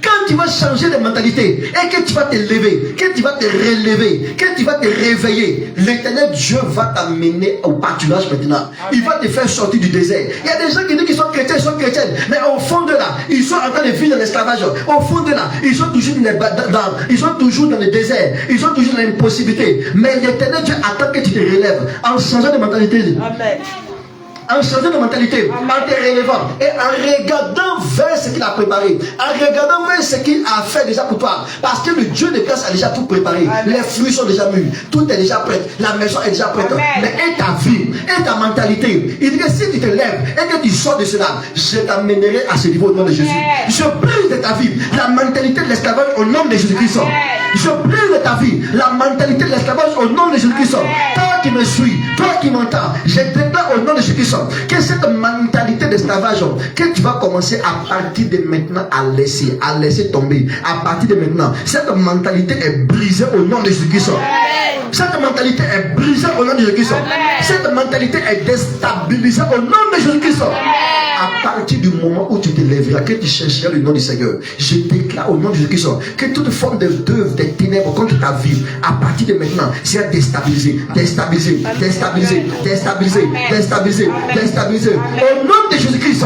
Quand tu vas changer de mentalité et que tu vas te lever, que tu vas te relever, que tu vas te réveiller, l'éternel Dieu va t'amener au pâturage maintenant. Il va te faire sortir du désert. Il y a des gens qui disent qu'ils sont chrétiens, ils sont chrétiennes, mais au fond de là, ils sont en train de vivre dans l'esclavage. Au fond de là, ils sont toujours dans le désert, ils sont toujours dans l'impossibilité. Mais l'éternel Dieu attend que tu te relèves en changeant de mentalité. Amen. En changeant de mentalité, en te relevant et en regardant vers ce qu'il a préparé, en regardant vers ce qu'il a fait déjà pour toi, parce que le Dieu de grâce a déjà tout préparé. Amen. Les fruits sont déjà mûrs, tout est déjà prêt, la maison est déjà prête. Amen. Mais et ta vie, et ta mentalité, il dit que si tu te lèves et que tu sors de cela, je t'amènerai à ce niveau au nom de Jésus. Amen. Je brise de ta vie la mentalité de l'esclavage au nom de Jésus-Christ. Je brise de ta vie la mentalité de l'esclavage au nom de Jésus-Christ. Toi qui me suis, toi qui m'entends, je déclare au nom de Jésus-Christ que cette mentalité d'esclavage que tu vas commencer à partir de maintenant à laisser tomber. À partir de maintenant, cette mentalité est brisée au nom de Jésus-Christ. Cette mentalité est brisée au nom de Jésus-Christ. Cette mentalité est déstabilisée au nom de Jésus-Christ. À partir du moment où tu te lèveras, que tu chercheras le nom du Seigneur, je déclare au nom de Jésus-Christ que toute forme d'œuvre des ténèbres contre ta vie, à partir de maintenant, c'est déstabilisé, déstabilisé, déstabilisé, déstabilisé, déstabilisé, déstabilisé. Au nom de Jésus-Christ,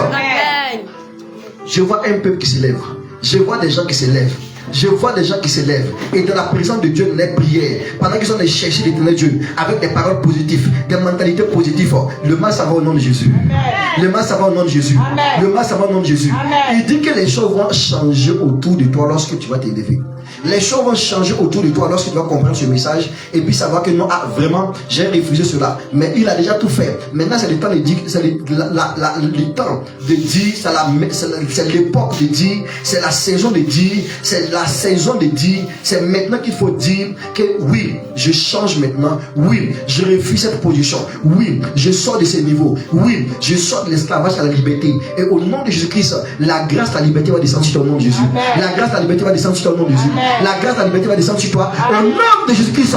je vois un peuple qui se lève. Je vois des gens qui se lèvent. Je vois des gens qui se lèvent et dans la présence de Dieu, les prières, pendant qu'ils sont allés chercher l'éternel Dieu, avec des paroles positives, des mentalités positives, le mal ça va au nom de Jésus. Amen. Le mal ça va au nom de Jésus. Amen. Le mal ça va au nom de Jésus. Amen. Il dit que les choses vont changer autour de toi lorsque tu vas t'élever. Les choses vont changer autour de toi lorsque tu vas comprendre ce message et puis savoir que non, vraiment, j'ai refusé cela. Mais il a déjà tout fait. Maintenant, c'est le temps de dire, c'est le temps de dire, c'est l'époque de dire, c'est la saison de dire, c'est la saison de dire, c'est maintenant qu'il faut dire que oui, je change maintenant. Oui, je refuse cette position. Oui, je sors de ce niveau. Oui, je sors de l'esclavage à la liberté. Et au nom de Jésus-Christ, la grâce, la liberté va descendre sur toi au nom de Jésus. Amen. La grâce, la liberté va descendre sur toi au nom de Jésus. Amen. La grâce, la liberté va descendre sur toi au nom de Jésus-Christ.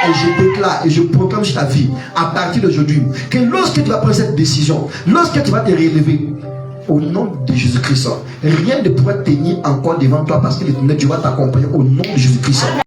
Et je déclare et je proclame sur ta vie, à partir d'aujourd'hui, que lorsque tu vas prendre cette décision, lorsque tu vas te relever, au nom de Jésus-Christ, rien ne pourra tenir encore devant toi parce que l'éternel Dieu va t'accompagner au nom de Jésus-Christ.